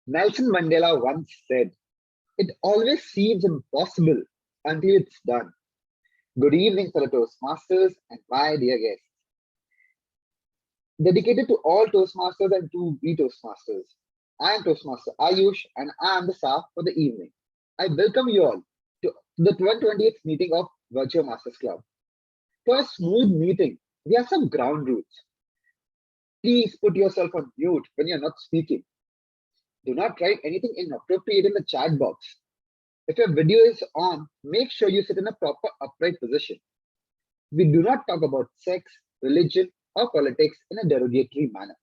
Nelson Mandela once said, "It always seems impossible until it's done." Good evening, fellow Toastmasters and my dear guests. Dedicated to all Toastmasters and to be Toastmasters. I am Toastmaster Ayush and I am the staff for the evening. I welcome you all to the 128th meeting of VirtuoMasters Club. For a smooth meeting, we have some ground rules. Please put yourself on mute when you're not speaking. Do not write anything inappropriate in the chat box. If your video is on, make sure you sit in a proper upright position. We do not talk about sex, religion, or politics in a derogatory manner.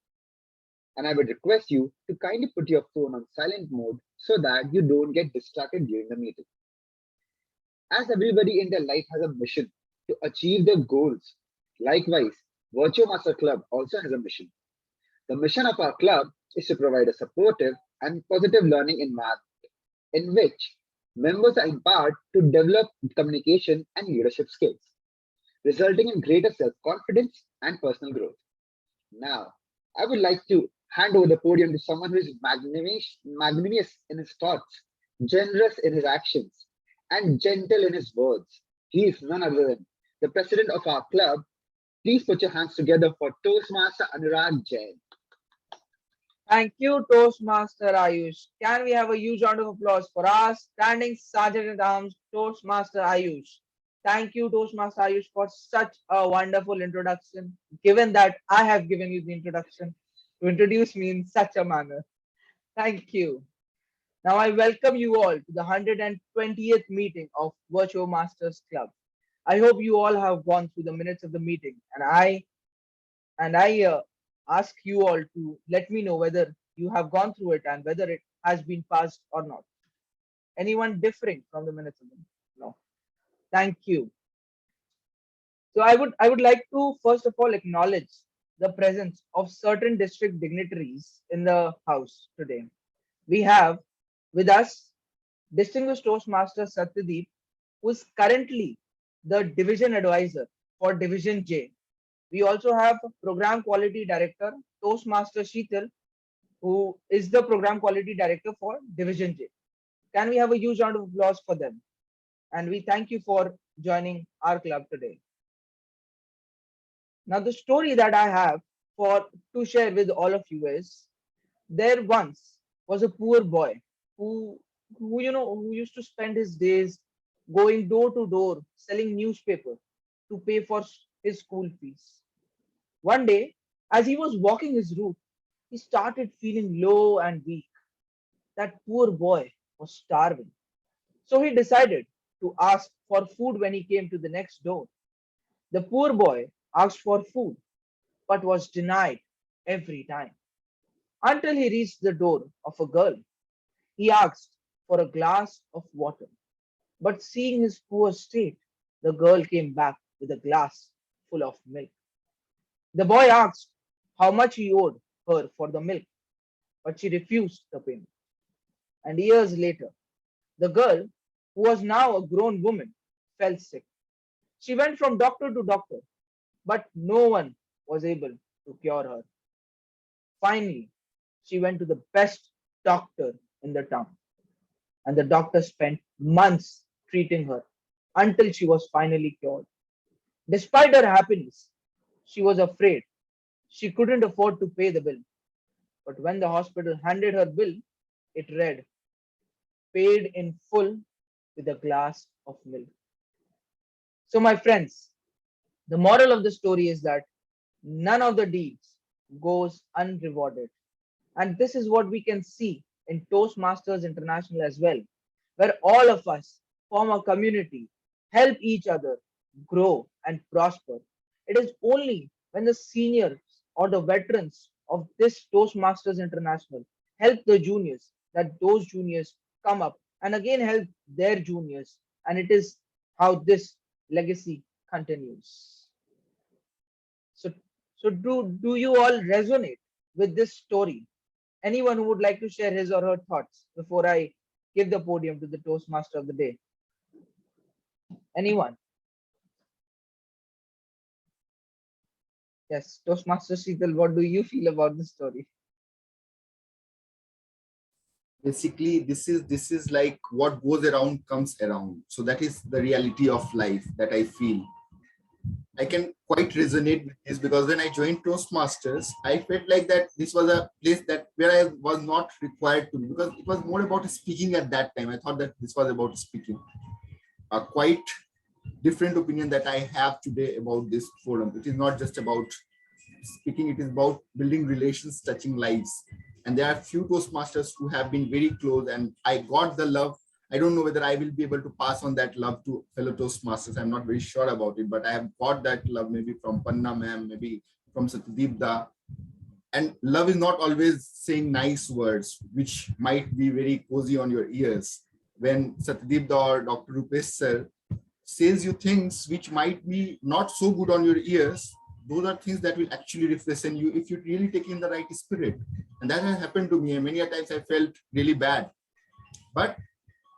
And I would request you to kindly put your phone on silent mode so that you don't get distracted during the meeting. As everybody in their life has a mission to achieve their goals, likewise, Virtual Master Club also has a mission. The mission of our club is to provide a supportive and positive learning environment in which members are empowered to develop communication and leadership skills, resulting in greater self confidence and personal growth. Now, I would like to hand over the podium to someone who is magnanimous in his thoughts, generous in his actions, and gentle in his words. He is none other than the president of our club. Please put your hands together for Toastmaster Anurag Jain. Thank you, Toastmaster Ayush. Can we have a huge round of applause for our standing Sergeant at Arms, Toastmaster Ayush? Thank you, Toastmaster Ayush, for such a wonderful introduction. Given that I have given you the introduction to introduce me in such a manner. Thank you. Now I welcome you all to the 120th meeting of Virtual Masters Club. I hope you all have gone through the minutes of the meeting, and I ask you all to let me know whether you have gone through it and whether it has been passed or not. Anyone differing from the minutes of the meeting? No. Thank you. So I would like to first of all acknowledge the presence of certain district dignitaries in the house today. We have with us distinguished Toastmaster Satyadeep, who is currently the division advisor for Division J. We also have Program Quality Director Toastmaster Sheetal, who is the Program Quality Director for Division J. Can we have a huge round of applause for them? And we thank you for joining our club today. Now, the story that I have for to share with all of you is there once was a poor boy who who used to spend his days going door to door selling newspaper to pay for his school fees. One day, as he was walking his route, he started feeling low and weak. That poor boy was starving. So he decided to ask for food when he came to the next door. The poor boy asked for food but was denied every time until he reached the door of a girl. He asked for a glass of water, but seeing his poor state, the girl came back with a glass full of milk. The boy asked how much he owed her for the milk, but she refused the payment. And years later, the girl, who was now a grown woman, fell sick. She went from doctor to doctor, but no one was able to cure her. Finally, she went to the best doctor in the town, and the doctor spent months treating her until she was finally cured. Despite her happiness, she was afraid. She couldn't afford to pay the bill. But when the hospital handed her bill, it read, paid in full with a glass of milk. So, my friends, the moral of the story is that none of the deeds goes unrewarded. And this is what we can see in Toastmasters International as well, where all of us form a community, help each other grow and prosper. It is only when the seniors or the veterans of this Toastmasters International help the juniors that those juniors come up and again help their juniors. And it is how this legacy continues. So, so do you all resonate with this story? Anyone who would like to share his or her thoughts before I give the podium to the Toastmaster of the day? Anyone? Yes, Toastmaster Sheetal, what do you feel about this story? basically this is like what goes around comes around. So that is the reality of life that I feel. I can quite resonate with this because when I joined Toastmasters, I felt like that this was a place that where I was not required to be, because it was more about speaking at that time. I thought that this was about speaking. A quite different opinion that I have today about this forum. It is not just about speaking, it is about building relations, touching lives. And there are few Toastmasters who have been very close, and I got the love. I don't know whether I will be able to pass on that love to fellow Toastmasters. I'm not very sure about it, but I have got that love maybe from Panna ma'am, maybe from Satyadeep da. And love is not always saying nice words, which might be very cozy on your ears. When Satyadeep da or Dr. Rupesh sir says you things which might be not so good on your ears, those are things that will actually refresh in you if you really take in the right spirit. And that has happened to me. And many a times I felt really bad, but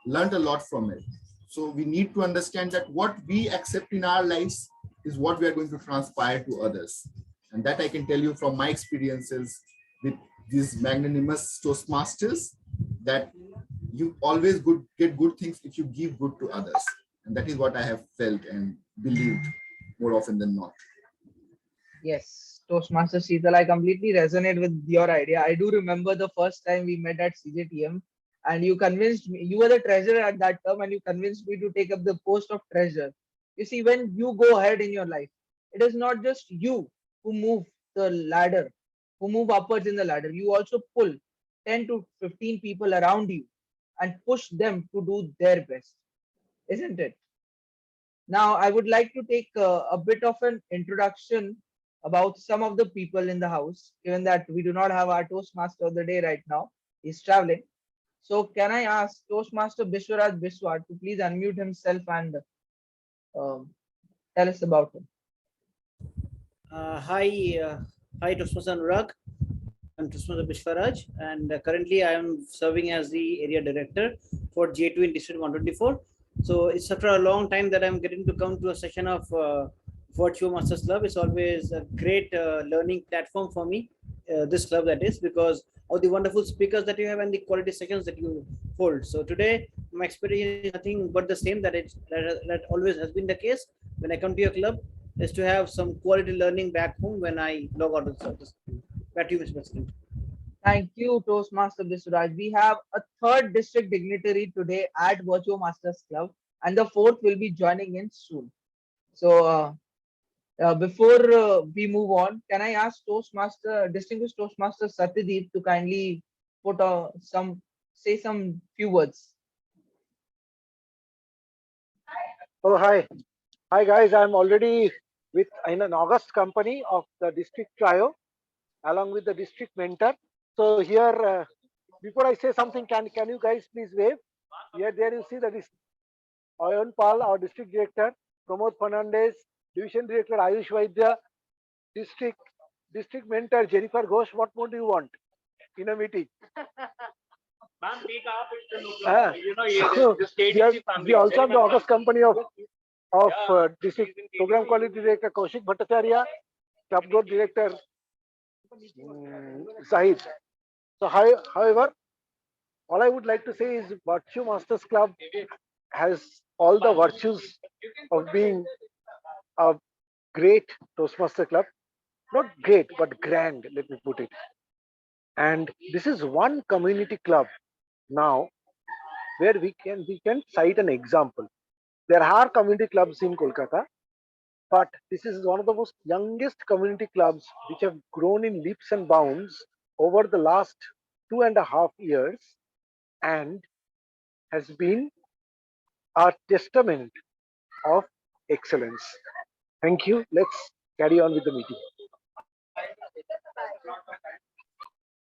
learned a lot from it. So we need to understand that what we accept in our lives is what we are going to transpire to others. And that I can tell you from my experiences with these magnanimous Toastmasters, that you always get good things if you give good to others. And that is what I have felt and believed more often than not. Yes, Toastmaster Sheetal, I completely resonate with your idea. I do remember the first time we met at CJTM, and you convinced me, you were the treasurer at that time, and you convinced me to take up the post of treasurer. You see, when you go ahead in your life, it is not just you who move the ladder, who move upwards in the ladder. You also pull 10 to 15 people around you and push them to do their best, isn't it? Now, I would like to take a bit of an introduction about some of the people in the house, given that we do not have our Toastmaster of the day right now. He's traveling. So, can I ask Toastmaster Bishwaraj Biswar to please unmute himself and um, tell us about him? Hi, Toastmaster Anurag. I'm Toastmaster Bishwaraj, and currently I am serving as the area director for J2 in District 124. So it's after a long time that I'm getting to come to a session of VirtuoMasters Club. It's always a great learning platform for me, this club that is, because of the wonderful speakers that you have and the quality sessions that you hold. So today, my experience is nothing but the same that always has been the case. When I come to your club, is to have some quality learning back home when I log out of the service. Back to you, Mr. President. Thank you, Toastmaster Biswaraj. We have a third district dignitary today at Virtuo Masters Club, and the fourth will be joining in soon. So, before we move on, can I ask distinguished Toastmaster Satyadeep to kindly put say some few words? Oh, hi. Hi, guys. I'm already in an August company of the district trio along with the district mentor. So here, before I say something, can you guys please wave? Here, there you see that is Ayan Pal, our district director, Pramod Fernandez, division director Ayush Vaidya, district district mentor Jennifer Ghosh. What more do you want in a meeting? So we also have the August company of district program quality director Kaushik Bhattacharya, club growth director Zahid. So, however, all I would like to say is Virtue Masters Club has all the virtues of being a great Toastmaster club. Not great, but grand, let me put it. And this is one community club now where we can cite an example. There are community clubs in Kolkata, but this is one of the most youngest community clubs which have grown in leaps and bounds over the last 2.5 years and has been a testament of excellence. Thank you. Let's carry on with the meeting.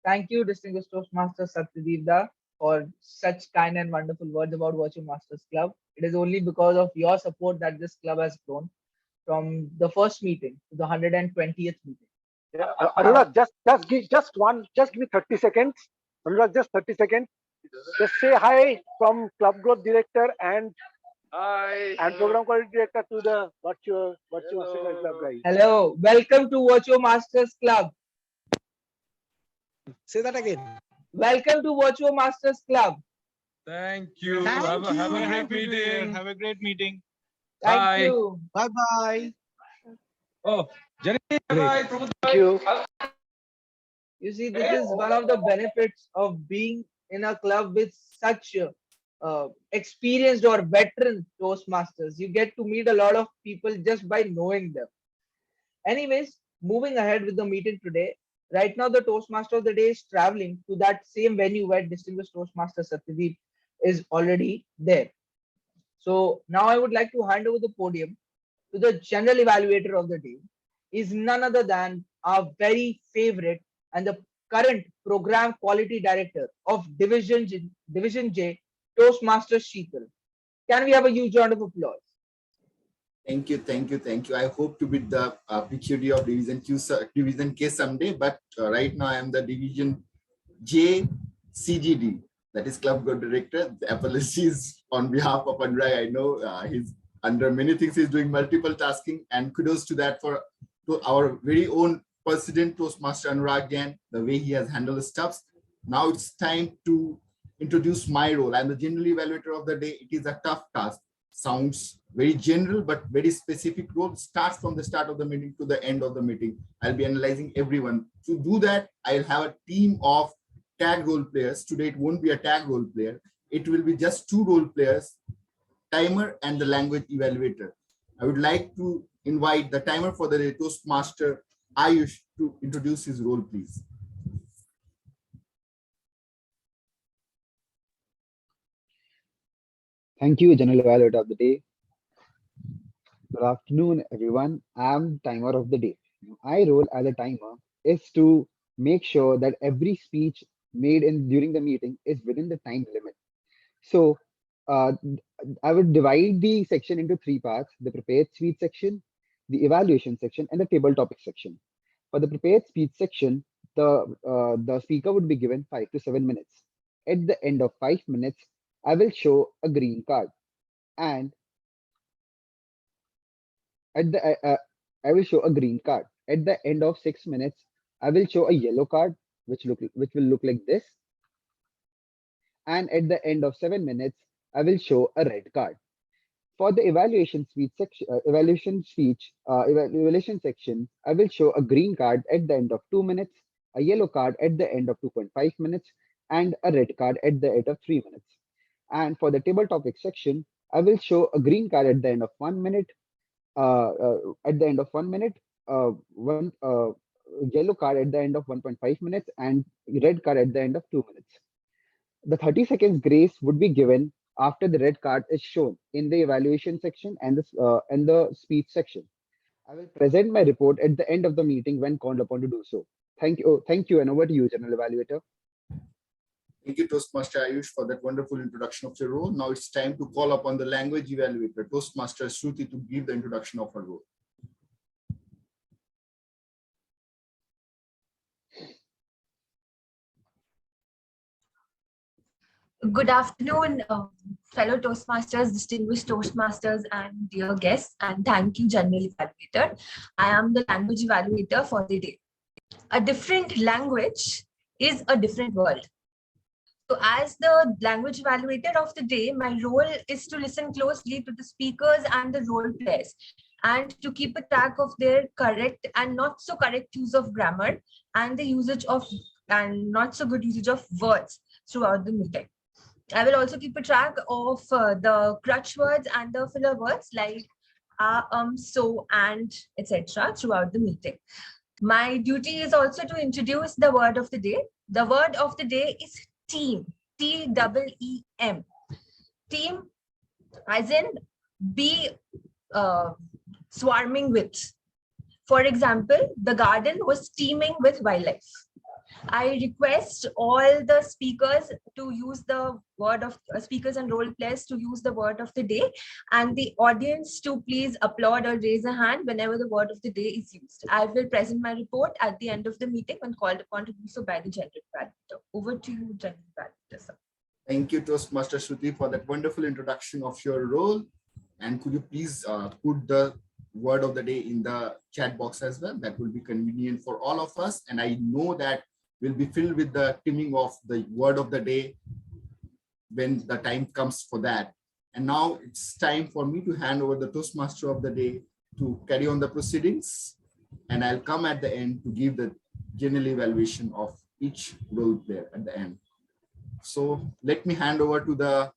Thank you, distinguished Toastmaster Satyadeep Da, for such kind and wonderful words about Virtue Masters Club. It is only because of your support that this club has grown from the first meeting to the 120th meeting. Yeah, Anurag, just give me 30 seconds. Anurag, just 30 seconds. Just say hi from club growth director and program quality director to the virtual Master Club guys. Hello, welcome to Virtue Masters Club. Say that again. Welcome to VirtuoMasters Club. Thank you. Thank Have a you. great meeting. Have a great meeting. Thank Bye. you. Bye bye. Oh, Jenny, bye. Prabodh, Thank you. You see, this is one of the benefits of being in a club with such experienced or veteran Toastmasters. You get to meet a lot of people just by knowing them. Anyways, moving ahead with the meeting today. Right now, the Toastmaster of the day is traveling to that same venue where distinguished Toastmaster Satyadeep is already there. So now I would like to hand over the podium to the general evaluator of the day. Is none other than our very favorite and the current program quality director of Division J, Toastmasters Sheetal. Can we have a huge round of applause? Thank you, thank you, thank you. I hope to be the PQD of Division Q, Division K someday, but right now I am the Division J CGD, that is Club Group Director. The apologies on behalf of Anurag. I know he's under many things, he's doing multiple tasking, and kudos to that for to our very own President Toastmaster Anurag Jain, the way he has handled the stuffs. Now it's time to introduce my role. I'm the general evaluator of the day. It is a tough task. Sounds very general, but very specific role. Starts from the start of the meeting to the end of the meeting. I'll be analyzing everyone. To do that, I'll have a team of tag role players. Today, it won't be a tag role player. It will be just two role players, timer and the language evaluator. I would like to invite the timer for the Toastmaster, Ayush, to introduce his role, please. Thank you, General Evaluator of the day. Good afternoon, everyone. I'm timer of the day. My role as a timer is to make sure that every speech made in during the meeting is within the time limit. So uh, I would divide the section into three parts: the prepared speech section, the evaluation section, and the table topic section. For the prepared speech section, the speaker would be given 5 to 7 minutes. At the end of 5 minutes, I will show a green card, and at the I will show a green card. At the end of 6 minutes, I will show a yellow card, which will look like this, and at the end of 7 minutes, I will show a red card. For the evaluation section, I will show a green card at the end of 2 minutes, a yellow card at the end of 2.5 minutes, and a red card at the end of 3 minutes. And for the table topic section, I will show a green card at the end of 1 minute, at the end of 1 minute, one yellow card at the end of 1.5 minutes, and red card at the end of 2 minutes. The 30 seconds grace would be given after the red card is shown in the evaluation section and the speech section. I will present my report at the end of the meeting when called upon to do so. Thank you, and over to you, General Evaluator. Thank you, Toastmaster Ayush, for that wonderful introduction of your role. Now it's time to call upon the language evaluator, Toastmaster Shruti, to give the introduction of her role. Good afternoon, fellow Toastmasters, distinguished Toastmasters, and dear guests, and thank you, General Evaluator. I am the language evaluator for the day. A different language is a different world. So as the language evaluator of the day, my role is to listen closely to the speakers and the role players, and to keep a track of their correct and not so correct use of grammar and the usage of and not so good usage of words throughout the meeting. I will also keep a track of the crutch words and the filler words like so, and etc. throughout the meeting. My duty is also to introduce the word of the day. The word of the day is team, T-E-E-M. Team, as in be swarming with. For example, the garden was teeming with wildlife. I request all the speakers to use the word of speakers and role players to use the word of the day, and the audience to please applaud or raise a hand whenever the word of the day is used. I will present my report at the end of the meeting when called upon to do so by the general evaluator. Over to you, general evaluator, sir. Thank you, Toastmaster Shruti, for that wonderful introduction of your role. And could you please put the word of the day in the chat box as well? That will be convenient for all of us. And I know that will be filled with the teaming of the word of the day when the time comes for that. And now it's time for me to hand over the Toastmaster of the day to carry on the proceedings. And I'll come at the end to give the general evaluation of each role player at the end. So let me hand over to the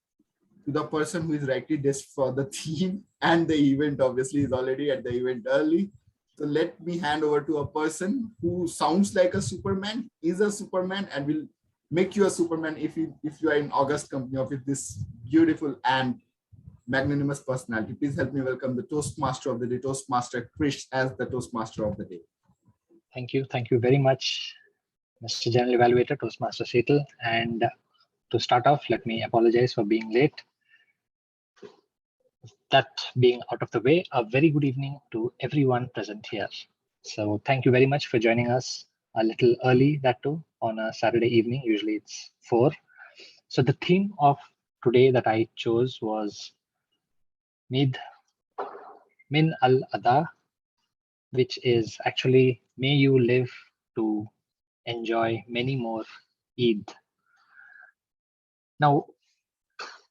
person who is rightly dressed for the theme and the event. Obviously is already at the event early. So let me hand over to a person who sounds like a Superman, is a Superman, and will make you a Superman if you are in August company of this beautiful and magnanimous personality. Please help me welcome the Toastmaster of the day, Toastmaster Krish, as the Toastmaster of the day. Thank you. Thank you very much, Mr. General Evaluator, Toastmaster Setal. And to start off, let me apologize for being late. That being out of the way, a very good evening to everyone present here. So thank you very much for joining us a little early, that too, on a Saturday evening. Usually it's 4. So the theme of today that I chose was Min al-Adha, which is actually, may you live to enjoy many more Eid. Now,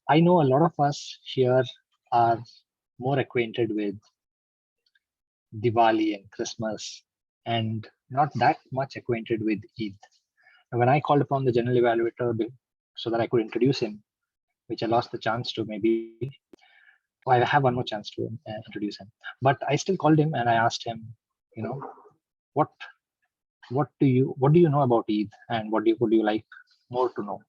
I know a lot of us here are more acquainted with Diwali and Christmas and not that much acquainted with Eid. And when I called upon the general evaluator so that I could introduce him, which I lost the chance to maybe, I have one more chance to introduce him, but I still called him and I asked him, you know, what do you know about Eid and would you like more to know?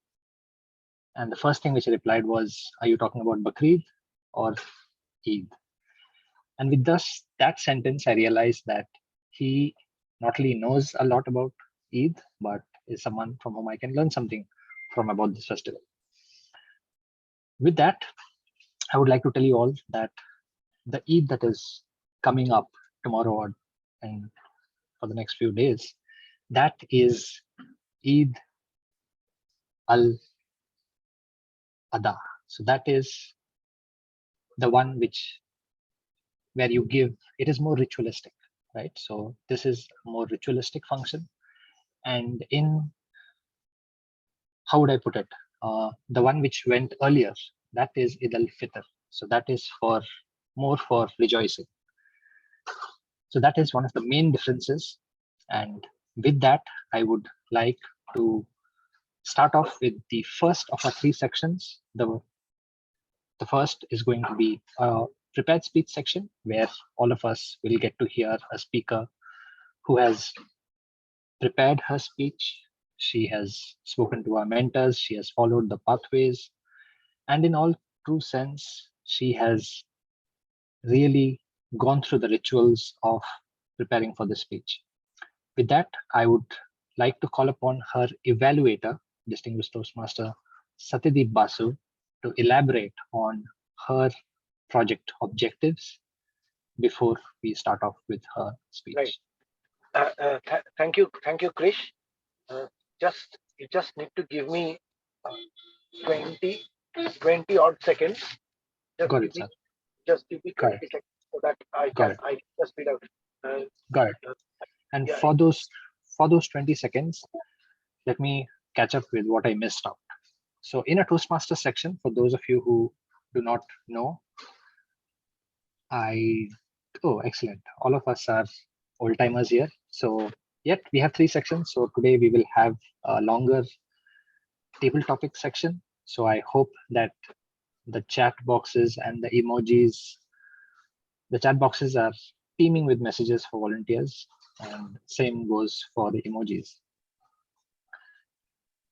And the first thing which he replied was, are you talking about Bakrid or Eid? And with that sentence, I realized that he not only knows a lot about Eid, but is someone from whom I can learn something from about this festival. With that, I would like to tell you all that the Eid that is coming up tomorrow and for the next few days, that is Eid al-Adha. So that is the one where you give, it is more ritualistic, right? So this is a more ritualistic function. And how would I put it? The one which went earlier, that is Eid al-Fitr. So that is more for rejoicing. So that is one of the main differences. And with that, I would like to start off with the first of our 3 sections. The first is going to be a prepared speech section where all of us will get to hear a speaker who has prepared her speech. She has spoken to our mentors. She has followed the pathways. And in all true sense, she has really gone through the rituals of preparing for the speech. With that, I would like to call upon her evaluator, Distinguished Toastmaster Satyadeep Basu, to elaborate on her project objectives before we start off with her speech. Right. Thank you, Krish. You just need to give me 20 odd seconds. Got it, sir. Just give me 20 seconds so that I can just read out. Got it. And yeah. for those 20 seconds, let me catch up with what I missed out. So in a Toastmaster section, for those of you who do not know, excellent. All of us are old timers here. So yet we have 3 sections. So today we will have a longer table topic section. So I hope that the chat boxes and the emojis, the chat boxes are teeming with messages for volunteers, and same goes for the emojis.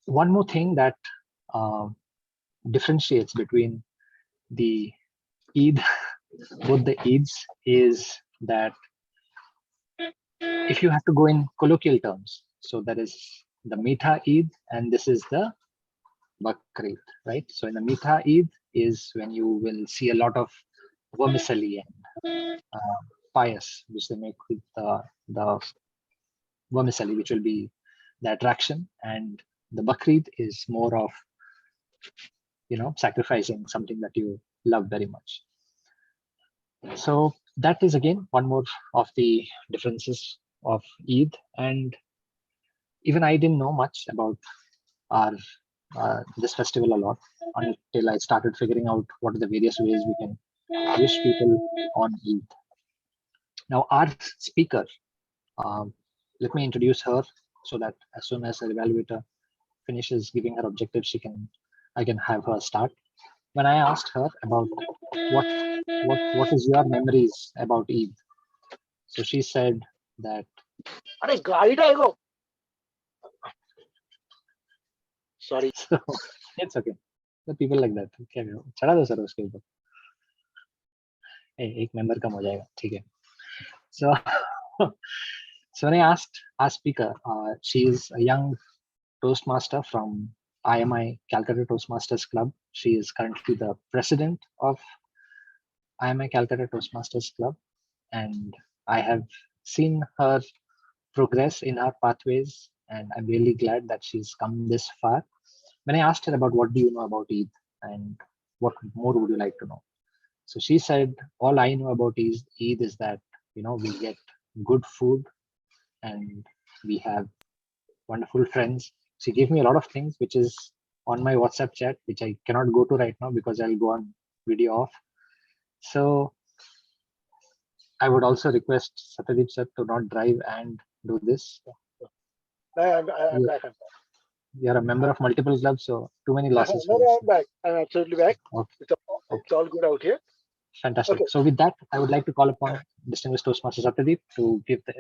One more thing that differentiates between the Eid, both the Eids, is that if you have to go in colloquial terms, so that is the Meetha Eid and this is the Bakrid, right? So in the Meetha Eid is when you will see a lot of vermicelli and payas, which they make with the vermicelli, which will be the attraction, and the Bakrid is more of, sacrificing something that you love very much. So that is again one more of the differences of Eid. And Even I didn't know much about our this festival a lot until I started figuring out what are the various ways we can wish people on Eid. Now, our speaker, um, let me introduce her so that as soon as our evaluator finishes giving her objectives, I can have her start. When I asked her about what is your memories about Eid, so she said that. अरे गाड़ी डाएगो. Sorry. So, it's okay. The people like that. क्या चढ़ा दो sir उसके ऊपर. एक member कम हो जाएगा. ठीक है. So, so when I asked our speaker, she is a young Toastmaster from IMI Calcutta Toastmasters Club. She is currently the president of IMI Calcutta Toastmasters Club, and I have seen her progress in her pathways, and I'm really glad that she's come this far. When I asked her about what do you know about Eid and what more would you like to know, so she said, all I know about Eid is that we get good food and we have wonderful friends. She gave me a lot of things which is on my WhatsApp chat, which I cannot go to right now because I'll go on video off. So I would also request Satyadeep sir to not drive and do this. I'm back. You're a member of multiple clubs, so too many losses. No, I'm back. I'm absolutely back. Okay. It's all good out here. Fantastic. Okay. So with that, I would like to call upon distinguished Toastmaster Satyadeep to give the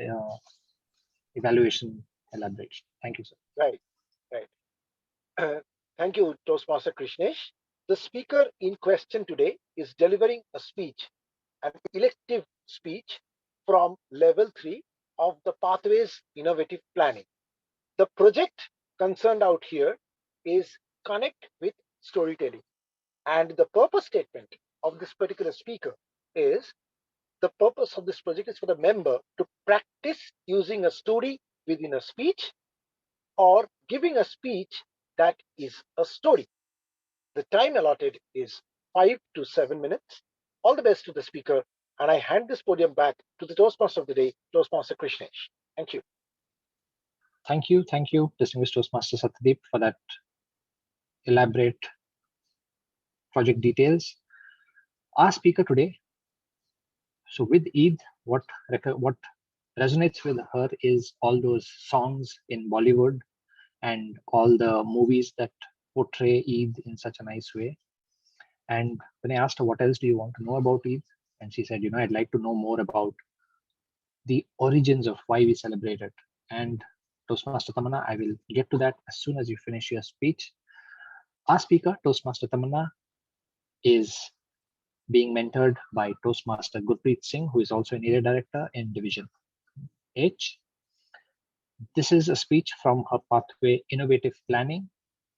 evaluation elaboration. Thank you, sir. Right. Thank you, Toastmaster Krishnesh. The speaker in question today is delivering a speech, an elective speech from level 3 of the Pathways Innovative Planning. The project concerned out here is Connect with Storytelling. And the purpose statement of this particular speaker is the purpose of this project is for the member to practice using a story within a speech or giving a speech that is a story. The time allotted is 5 to 7 minutes. All the best to the speaker, and I hand this podium back to the Toastmaster of the day, Toastmaster Krishnesh. Thank you. Thank you, distinguished Toastmaster Satyadeep, for that elaborate project details. Our speaker today, so with Eid, what resonates with her is all those songs in Bollywood and all the movies that portray Eid in such a nice way. And when I asked her, what else do you want to know about Eid? And she said, I'd like to know more about the origins of why we celebrate it. And Toastmaster Tamanna, I will get to that as soon as you finish your speech. Our speaker, Toastmaster Tamanna, is being mentored by Toastmaster Gurpreet Singh, who is also an area director in Division H. This is a speech from her pathway Innovative Planning,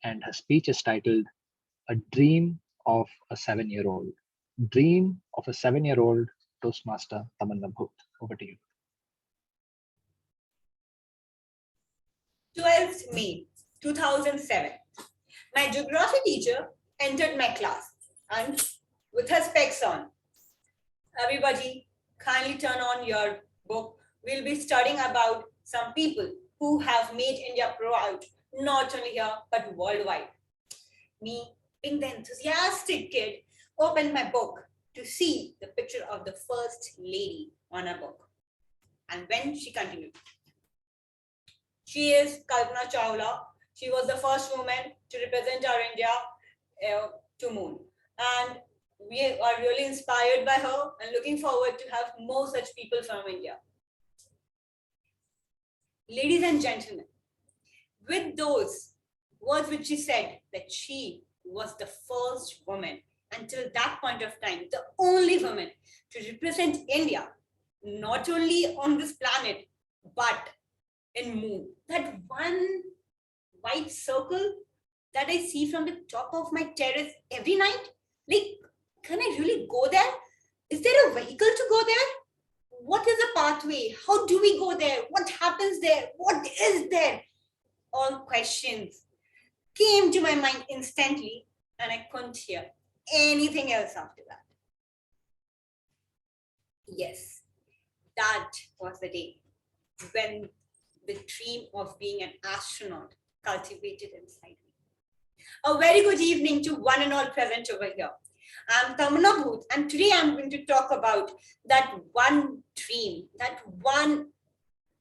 and her speech is titled A Dream of a 7-Year-Old. Dream of a 7-Year-Old, Toastmaster Tamanna Bhoot. Over to you. 12th May 2007. My geography teacher entered my class and with her specs on. Everybody, kindly turn on your book. We'll be studying about some people who have made India proud, not only here, but worldwide. Me, being the enthusiastic kid, opened my book to see the picture of the first lady on her book. And when she continued, she is Kalpana Chawla. She was the first woman to represent our India to moon. And we are really inspired by her and looking forward to have more such people from India. Ladies and gentlemen, with those words which she said, that she was the first woman until that point of time, the only woman to represent India, not only on this planet, but in moon. That one white circle that I see from the top of my terrace every night, like, can I really go there? Is there a vehicle to go there? What is the pathway? How do we go there? What happens there? What is there? All questions came to my mind instantly, and I couldn't hear anything else after that. Yes, that was the day when the dream of being an astronaut cultivated inside me. A very good evening to one and all present over here. I'm Tamana Booth, and today I'm going to talk about that one dream, that one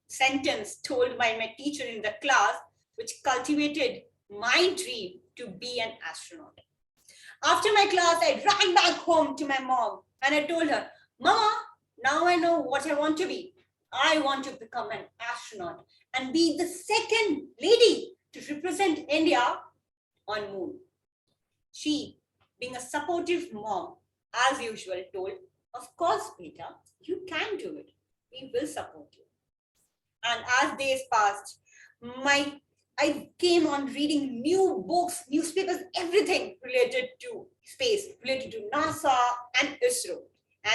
sentence told by my teacher in the class, which cultivated my dream to be an astronaut. After my class, I ran back home to my mom and I told her, Mama, now I know what I want to be. I want to become an astronaut and be the second lady to represent India on moon. She, being a supportive mom, as usual, told, of course, Beta, you can do it. We will support you. And as days passed, I came on reading new books, newspapers, everything related to space, related to NASA and ISRO.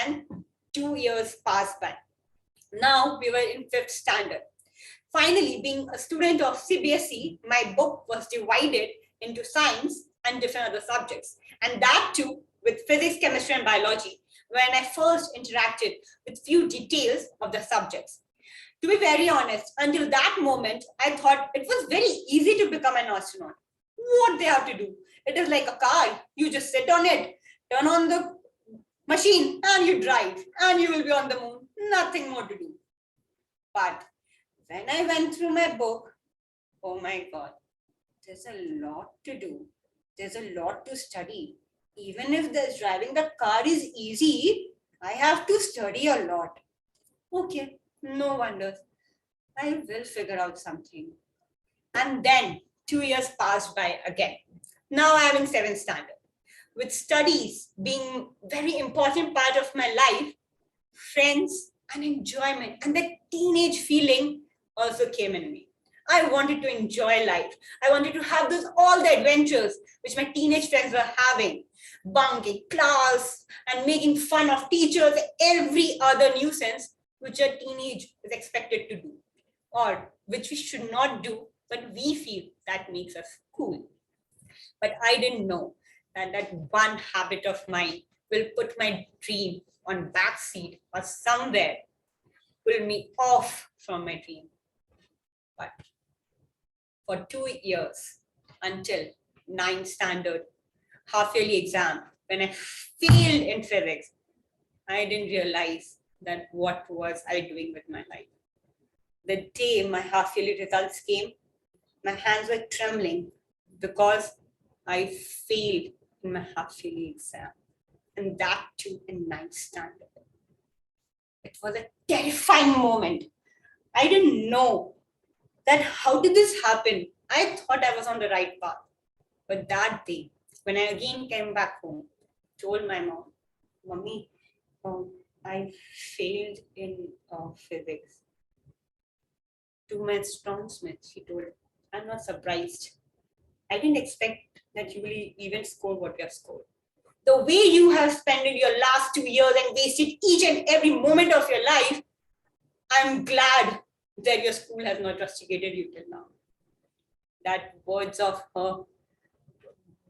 And 2 years passed by. Now we were in 5th standard. Finally, being a student of CBSE, my book was divided into science and different other subjects. And that too with physics, chemistry, and biology, when I first interacted with few details of the subjects. To be very honest, until that moment, I thought it was very easy to become an astronaut. What they have to do? It is like a car. You just sit on it, turn on the machine, and you drive, and you will be on the moon. Nothing more to do. But when I went through my book, oh my God, there's a lot to do. There's a lot to study. Even if driving the car is easy, I have to study a lot. Okay. No wonders. I will figure out something. And then 2 years passed by again. Now I am in 7th standard. With studies being very important part of my life, friends and enjoyment and the teenage feeling also came in me. I wanted to enjoy life. I wanted to have all the adventures which my teenage friends were having. Bunking class and making fun of teachers, every other nuisance which a teenage is expected to do, or which we should not do, but we feel that makes us cool. But I didn't know that that one habit of mine will put my dream on backseat or somewhere pull me off from my dream. But for 2 years, until 9th standard, half-yearly exam, when I failed in physics, I didn't realize that what was I doing with my life. The day my half-yearly results came, my hands were trembling because I failed in my half-yearly exam, and that too in 9th standard. It was a terrifying moment. I didn't know that how did this happen. I thought I was on the right path. But that day, when I again came back home, told my mom, Mommy, I failed in physics. To my announcement, she told, I'm not surprised. I didn't expect that you will even score what you have scored. The way you have spent your last 2 years and wasted each and every moment of your life, I'm glad that your school has not rusticated you till now. That words of her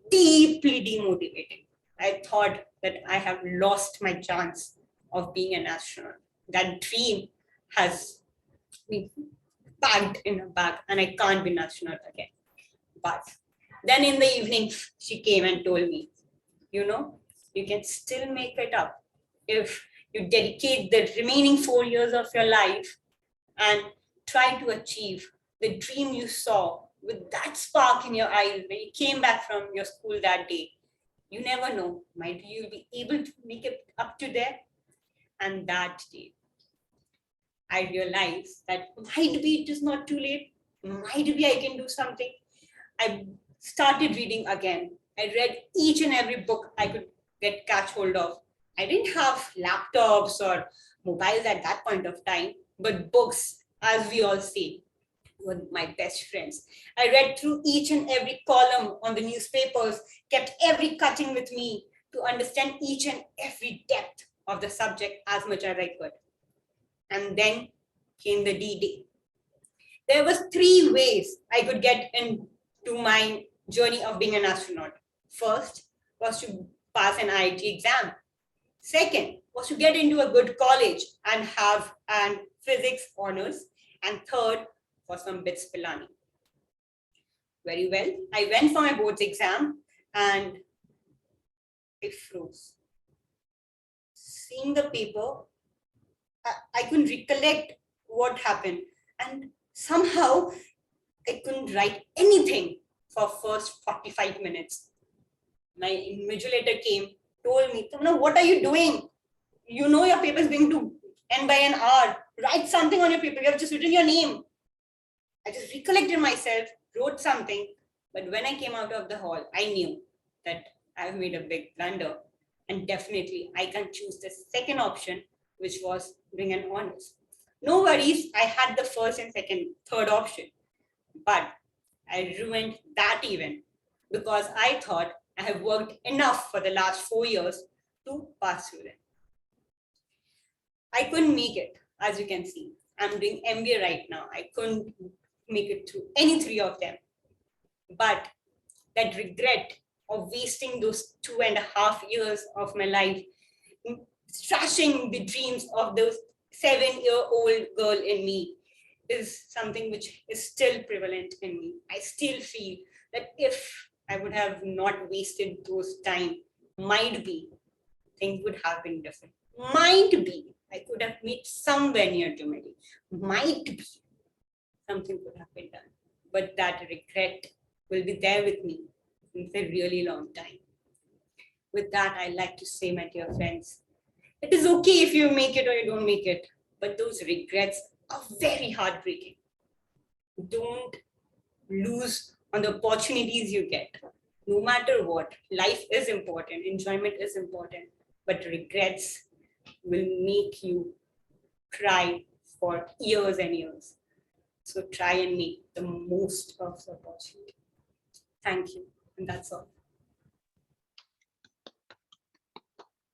deeply demotivating. I thought that I have lost my chance of being an astronaut. That dream has been packed in a bag and I can't be an astronaut again. But then in the evening, she came and told me, you know, you can still make it up if you dedicate the remaining 4 years of your life and try to achieve the dream you saw with that spark in your eyes when you came back from your school that day. You never know, might you be able to make it up to there? And that day, I realized that might be it is not too late. Might be I can do something. I started reading again. I read each and every book I could catch hold of. I didn't have laptops or mobiles at that point of time, but books, as we all say, were my best friends. I read through each and every column on the newspapers, kept every cutting with me to understand each and every depth of the subject as much as I could. And then came the D-Day. There was 3 ways I could get into my journey of being an astronaut. First was to pass an IIT exam. Second was to get into a good college and have an physics honors. And third for some bits Pilani. Very well. I went for my boards exam and I froze. Seeing the paper, I couldn't recollect what happened. And somehow I couldn't write anything for first 45 minutes. My invigilator came, told me, "Tamna, what are you doing? You know your paper is going to end by an hour. Write something on your paper. You have just written your name." I just recollected myself, wrote something. But when I came out of the hall, I knew that I've made a big blunder. And definitely I can choose the second option, which was doing an honors. No worries, I had the first and second, third option. But I ruined that event because I thought I have worked enough for the last 4 years to pass through them. I couldn't make it, as you can see. I'm doing MBA right now. I couldn't make it through any three of them. But that regret of wasting those 2.5 years of my life, trashing the dreams of those 7-year-old girl in me, is something which is still prevalent in me. I still feel that if I would have not wasted those time, might be things would have been different. Might be I could have made somewhere near to Medi. Might be something could have been done. But that regret will be there with me since a really long time. With that, I like to say, my dear friends, it is okay if you make it or you don't make it, but those regrets are very heartbreaking. Don't lose on the opportunities you get. No matter what, life is important, enjoyment is important, but regrets will make you cry for years and years. So try and make the most of the opportunity. Thank you. And that's all.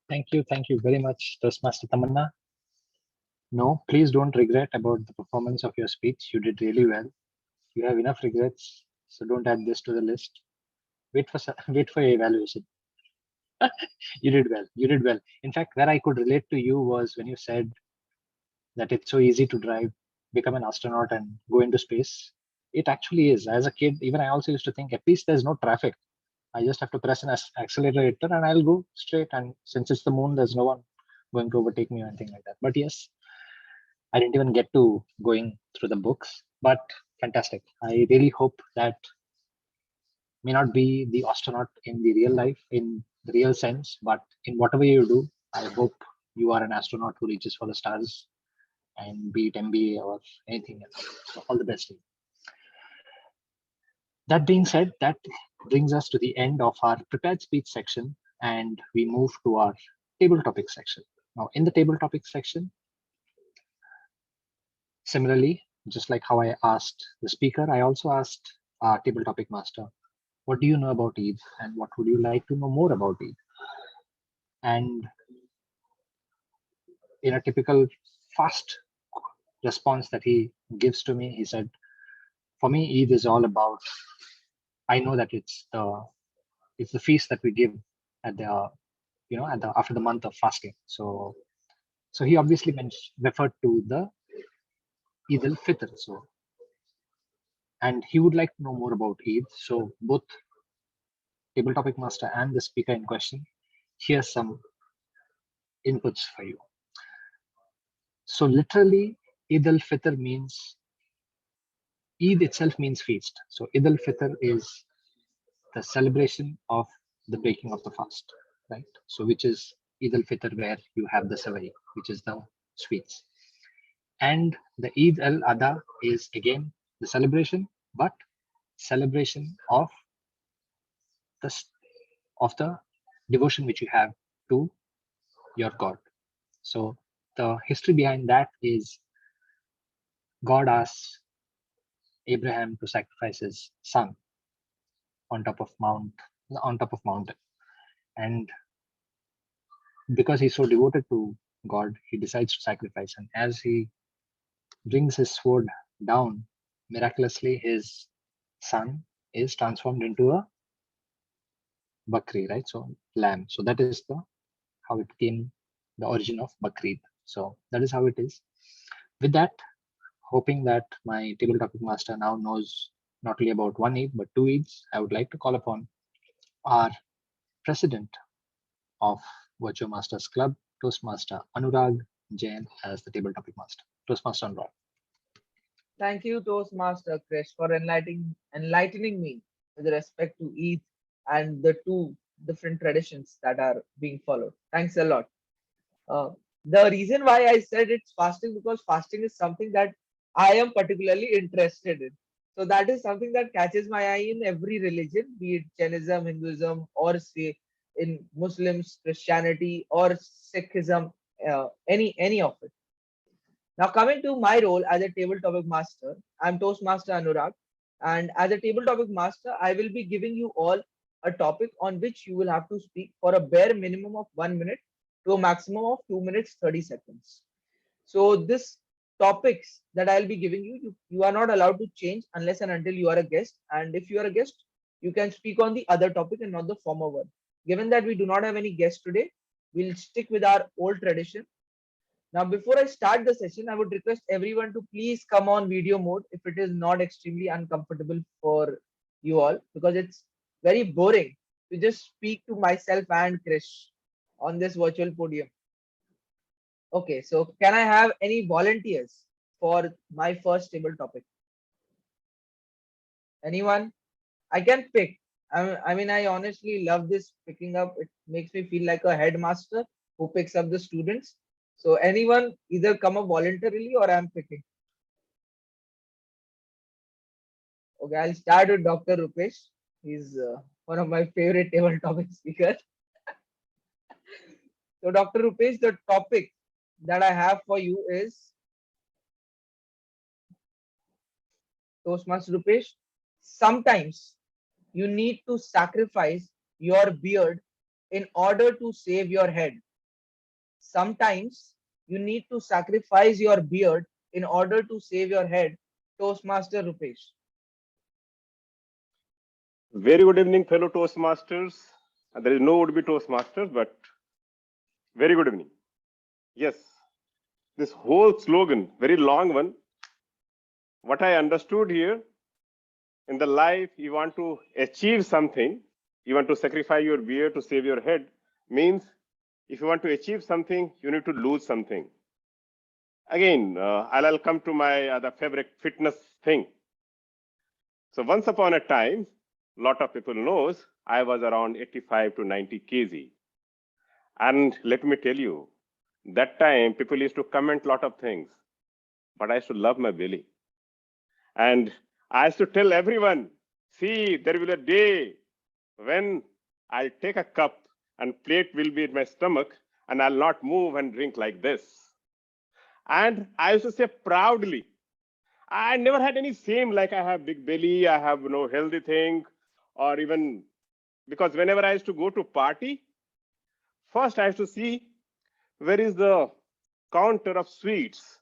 Thank you very much, Toastmaster Tamanna. No, please don't regret about the performance of your speech. You did really well. You have enough regrets, so don't add this to the list. Wait for your evaluation. You did well. You did well. In fact, where I could relate to you was when you said that it's so easy to drive, become an astronaut, and go into space. It actually is. As a kid, even I also used to think at least there's no traffic. I just have to press an accelerator and I'll go straight. And since it's the moon, there's no one going to overtake me or anything like that. But yes, I didn't even get to going through the books, but fantastic. I really hope that may not be the astronaut in the real life, in the real sense, but in whatever you do, I hope you are an astronaut who reaches for the stars, and be it MBA or anything else. So all the best to you. That being said, that brings us to the end of our prepared speech section, and we move to our table topic section. Now, in the table topic section, similarly, just like how I asked the speaker, I also asked our table topic master, what do you know about Eid, and what would you like to know more about Eid? And in a typical fast response that he gives to me, he said, for me, Eid is all about, I know that it's the feast that we give at the, after the month of fasting. So he obviously referred to the Eid al-Fitr. So, and he would like to know more about Eid. So both table topic master and the speaker in question, here's some inputs for you. So literally, Eid al-Fitr means, Eid itself means feast. So Eid al-Fitr is the celebration of the breaking of the fast, right? So which is Eid al-Fitr, where you have the savai, which is the sweets. And the Eid al-Adha is again the celebration, but celebration of the devotion which you have to your God. So the history behind that is God asks Abraham to sacrifice his son on top of mountain, and because he's so devoted to God, he decides to sacrifice. And as he brings his sword down, miraculously his son is transformed into a bakri, right? So lamb. So that is how it came, the origin of Bakrid. So that is how it is. With that, hoping that my table topic master now knows not only about one Eid, but two Eids, I would like to call upon our president of VirtuoMasters Club, Toastmaster Anurag Jain, as the table topic master. Toastmaster Anurag. Thank you, Toastmaster Krish, for enlightening me with respect to Eid and the two different traditions that are being followed. Thanks a lot. Uh, the reason why I said it's fasting, because fasting is something that I am particularly interested in. So that is something that catches my eye in every religion, be it Jainism, Hinduism, or say in Muslims, Christianity, or Sikhism, any of it. Now, coming to my role as a table topic master, I'm Toastmaster Anurag. And as a table topic master, I will be giving you all a topic on which you will have to speak for a bare minimum of 1 minute to a maximum of 2 minutes 30 seconds. So, this topics that I'll be giving you, you are not allowed to change unless and until you are a guest. And if you are a guest, you can speak on the other topic and not the former one. Given that we do not have any guests today, we'll stick with our old tradition. Now, before I start the session, I would request everyone to please come on video mode if it is not extremely uncomfortable for you all, because it's very boring to just speak to myself and Krish on this virtual podium. Okay, so can I have any volunteers for my first table topic? Anyone? I can pick. I mean, I honestly love this picking up. It makes me feel like a headmaster who picks up the students. So anyone either come up voluntarily or I'm picking. Okay, I'll start with Dr. Rupesh. He's one of my favorite table topic speakers. So Dr. Rupesh, the topic that I have for you is Toastmaster Rupesh. Sometimes you need to sacrifice your beard in order to save your head. Sometimes you need to sacrifice your beard in order to save your head. Toastmaster Rupesh. Very good evening, fellow Toastmasters. There is no would-be Toastmasters, but very good evening. Yes, this whole slogan, very long one. What I understood here, in the life, you want to achieve something, you want to sacrifice your beard to save your head, means if you want to achieve something, you need to lose something. Again, I'll come to my other favorite fitness thing. So once upon a time, lot of people knows I was around 85 to 90 kg. And let me tell you, that time people used to comment lot of things, but I used to love my belly. And I used to tell everyone, see, there will be a day when I'll take a cup and plate will be in my stomach and I'll not move and drink like this. And I used to say proudly, I never had any shame like I have big belly, I have no healthy thing, or even because whenever I used to go to party, first I used to see where is the counter of sweets.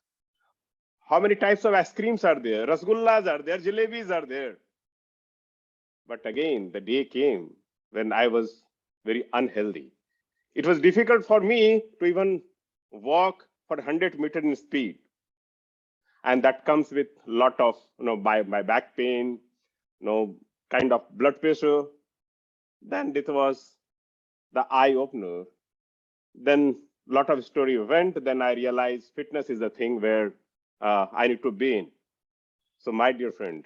How many types of ice creams are there? Rasgullas are there, jalebis are there. But again, the day came when I was very unhealthy. It was difficult for me to even walk for 100 meters in speed. And that comes with a lot of, my back pain, kind of blood pressure. Then it was the eye opener. Then a lot of story went. Then I realized fitness is a thing where I need to be in. So my dear friend,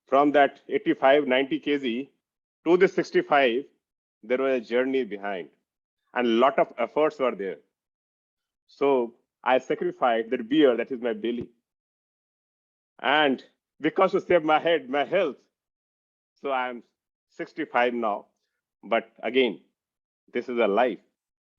from that 85, 90 kg to the 65, there was a journey behind and a lot of efforts were there. So I sacrificed that beer, that is my belly. And because to save my head, my health, so I'm 65 now. But again, this is a life.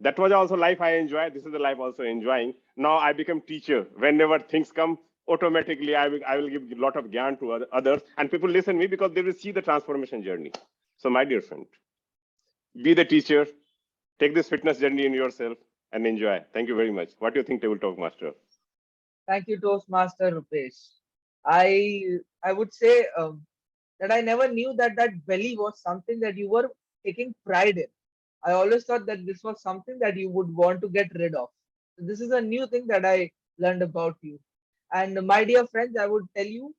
That was also life I enjoyed. This is the life also enjoying. Now I become teacher. Whenever things come, automatically I will give a lot of gyan to others. And people listen me because they will see the transformation journey. So my dear friend, be the teacher, take this fitness journey in yourself and enjoy. Thank you very much. What do you think, Table Talk Master? Thank you, Toastmaster Rupesh. I would say that I never knew that belly was something that you were taking pride in. I always thought that this was something that you would want to get rid of. This is a new thing that I learned about you. And my dear friends, I would tell you,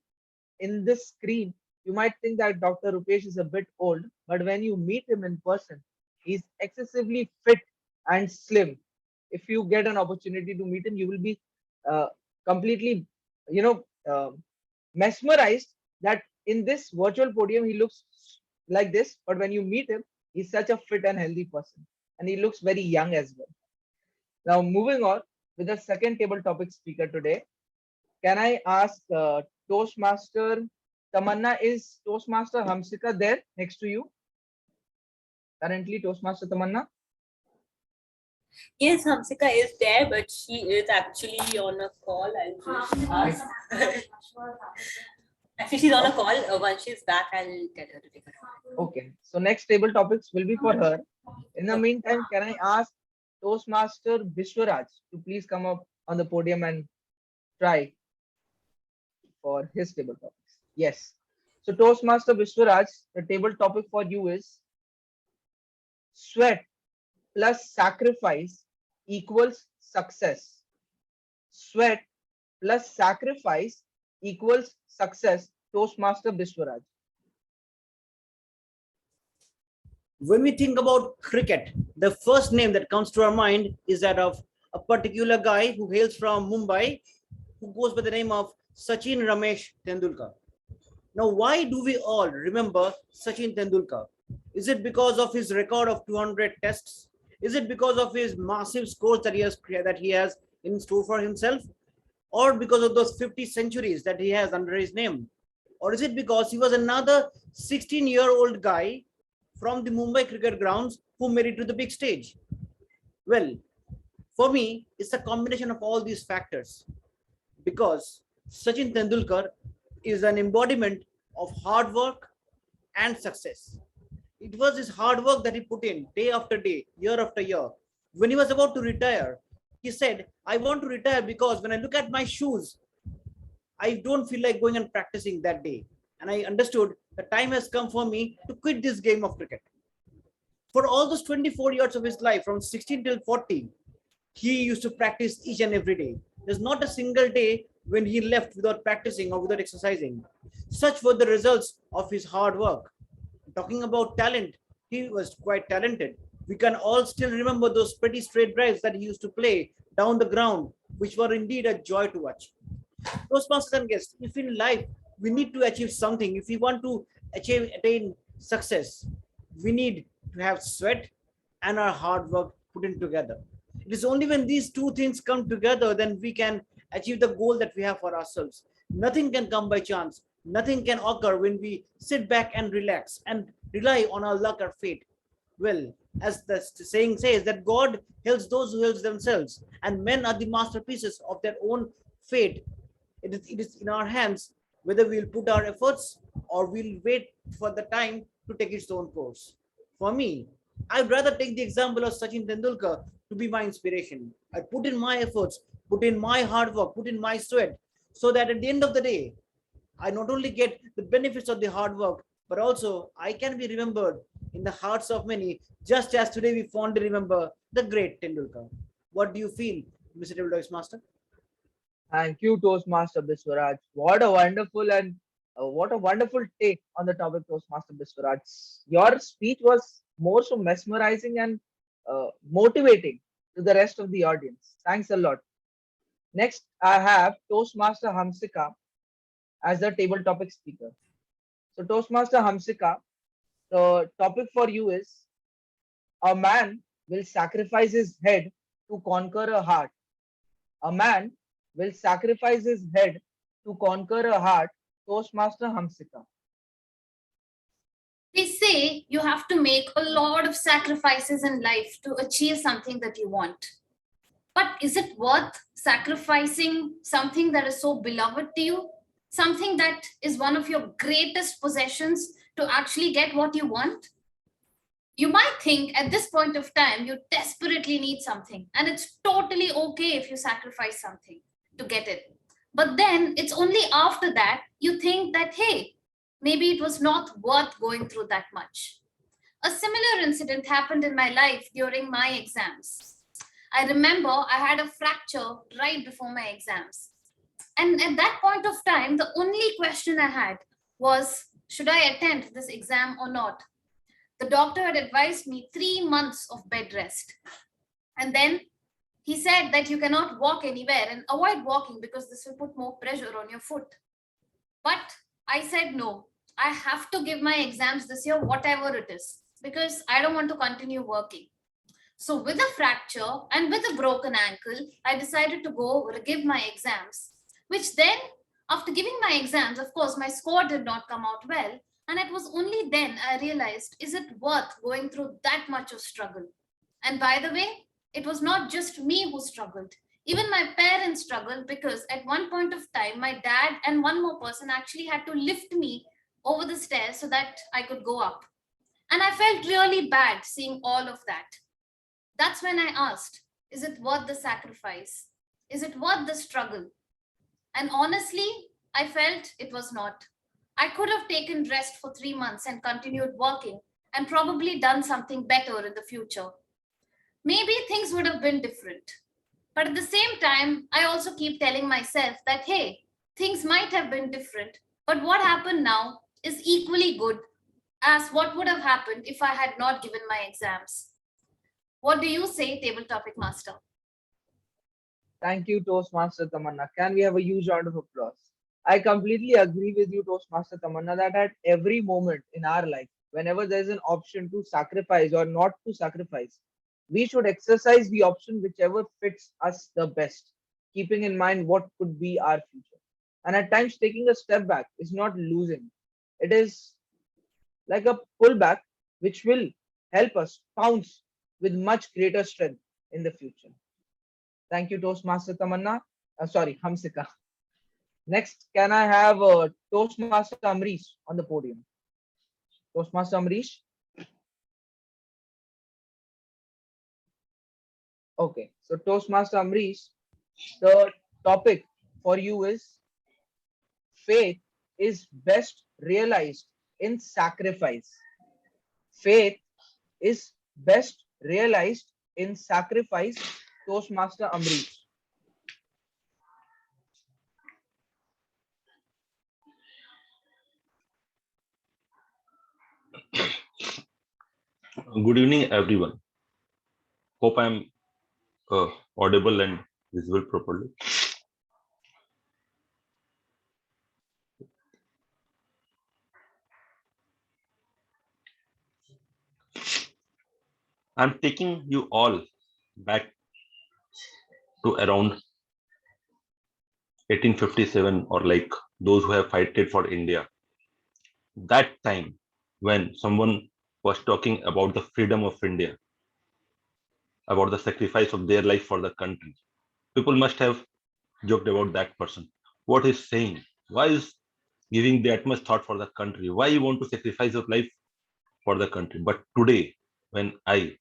in this screen, you might think that Dr. Rupesh is a bit old, but when you meet him in person, he's excessively fit and slim. If you get an opportunity to meet him, you will be uh, completely, you know, mesmerized that in this virtual podium, he looks like this, but when you meet him, he's such a fit and healthy person, and he looks very young as well. Now, moving on with the second table topic speaker today, can I ask Toastmaster Tamanna? Is Toastmaster Hamsika there next to you? Currently, Toastmaster Tamanna? Yes, Hamsika is there, but she is actually on a call. I'll just ask. Actually, she's on a call. Once she's back, I'll tell her to take her. Okay, so next table topics will be for her. In the meantime, can I ask Toastmaster Vishwaraj to please come up on the podium and try for his table topics? Yes. So Toastmaster Vishwaraj, the table topic for you is sweat plus sacrifice equals success. Sweat plus sacrifice equals success. Toastmaster Vishwaraj. When we think about cricket, the first name that comes to our mind is that of a particular guy who hails from Mumbai, who goes by the name of Sachin Ramesh Tendulkar. Now, why do we all remember Sachin Tendulkar? Is it because of his record of 200 tests? Is it because of his massive scores that he has in store for himself? Or because of those 50 centuries that he has under his name? Or is it because he was another 16-year-old guy from the Mumbai cricket grounds who made it to the big stage? Well, for me, it's a combination of all these factors, because Sachin Tendulkar is an embodiment of hard work and success. It was his hard work that he put in day after day, year after year. When he was about to retire, he said, I want to retire because when I look at my shoes, I don't feel like going and practicing that day. And I understood the time has come for me to quit this game of cricket. For all those 24 years of his life, from 16 till 40, he used to practice each and every day. There's not a single day when he left without practicing or without exercising. Such were the results of his hard work. Talking about talent, he was quite talented. We can all still remember those pretty straight drives that he used to play down the ground, which were indeed a joy to watch. Toastmasters and guests, if in life we need to achieve something, if we want to attain success, we need to have sweat and our hard work put in together. It is only when these two things come together then we can achieve the goal that we have for ourselves. Nothing can come by chance. Nothing can occur when we sit back and relax and rely on our luck or fate. Well, as the saying says, that God helps those who help themselves, and men are the masterpieces of their own fate. It is in our hands whether we'll put our efforts or we'll wait for the time to take its own course. For me, I'd rather take the example of Sachin Tendulkar to be my inspiration. I put in my efforts, put in my hard work, put in my sweat, so that at the end of the day, I not only get the benefits of the hard work, but also I can be remembered in the hearts of many, just as today we fondly remember the great Tendulkar. What do you feel, Mr. Table Master? Thank you, Toastmaster Biswaraj. What a wonderful and what a wonderful take on the topic, Toastmaster Biswaraj. Your speech was more so mesmerizing and motivating to the rest of the audience. Thanks a lot. Next, I have Toastmaster Hamsika as the table topic speaker. So, Toastmaster Hamsika, the topic for you is a man will sacrifice his head to conquer a heart. A man will sacrifice his head to conquer a heart. Toastmaster Hamsika. They say you have to make a lot of sacrifices in life to achieve something that you want. But is it worth sacrificing something that is so beloved to you? Something that is one of your greatest possessions to actually get what you want? You might think at this point of time you desperately need something, and it's totally okay if you sacrifice something to get it. But then it's only after that you think that, hey, maybe it was not worth going through that much. A similar incident happened in my life during my exams. I remember I had a fracture right before my exams. And at that point of time, the only question I had was, should I attend this exam or not? The doctor had advised me 3 months of bed rest. And then he said that you cannot walk anywhere and avoid walking because this will put more pressure on your foot. But I said no. I have to give my exams this year, whatever it is, because I don't want to continue working. So, with a fracture and with a broken ankle, I decided to go give my exams, which then, after giving my exams, of course, my score did not come out well. And it was only then I realized, is it worth going through that much of struggle? And by the way, it was not just me who struggled. Even my parents struggled because at one point of time, my dad and one more person actually had to lift me over the stairs so that I could go up. And I felt really bad seeing all of that. That's when I asked, is it worth the sacrifice? Is it worth the struggle? And honestly, I felt it was not. I could have taken rest for 3 months and continued working and probably done something better in the future. Maybe things would have been different. But at the same time, I also keep telling myself that, hey, things might have been different, but what happened now is equally good as what would have happened if I had not given my exams. What do you say, Table Topic Master? Thank you, Toastmaster Tamanna. Can we have a huge round of applause? I completely agree with you, Toastmaster Tamanna, that at every moment in our life, whenever there's an option to sacrifice or not to sacrifice, we should exercise the option whichever fits us the best, keeping in mind what could be our future. And at times, taking a step back is not losing. It is like a pullback which will help us pounce with much greater strength in the future. Thank you, Toastmaster Tamanna. Sorry, Hamsika. Next, can I have Toastmaster Amrish on the podium? Toastmaster Amrish? Okay, so Toastmaster Amrish, the topic for you is faith is best realized in sacrifice. Faith is best realized in sacrifice. Toastmaster Amrish. Good evening, everyone. Hope I'm audible and visible properly. I'm taking you all back to around 1857, or like those who have fighted for India. That time when someone was talking about the freedom of India, about the sacrifice of their life for the country. People must have joked about that person. What is saying? Why is giving that much thought for the country? Why you want to sacrifice your life for the country? But today, when I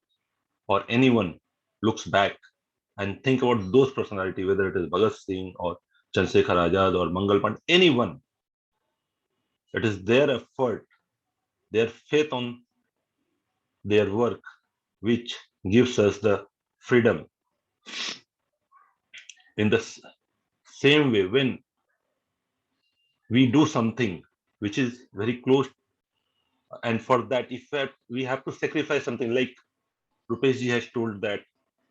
or anyone looks back and think about those personality, whether it is Bhagat Singh or Chandrasekhar Azad or Mangal Pandey, anyone, it is their effort, their faith on their work, which gives us the freedom. In the same way, when we do something which is very close, and for that effect, we have to sacrifice something, like Rupesh ji has told that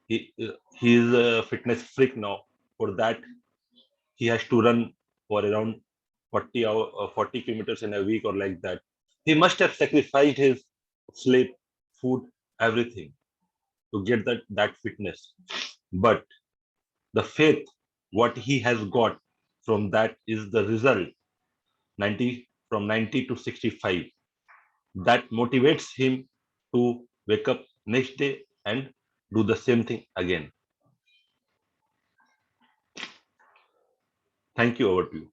he is a fitness freak now. For that, he has to run for around 40 kilometers in a week or like that. He must have sacrificed his sleep, food, everything to get that fitness. But the faith, what he has got from that is the result 90 to 65. That motivates him to wake up next day and do the same thing again. Thank you. Over to you.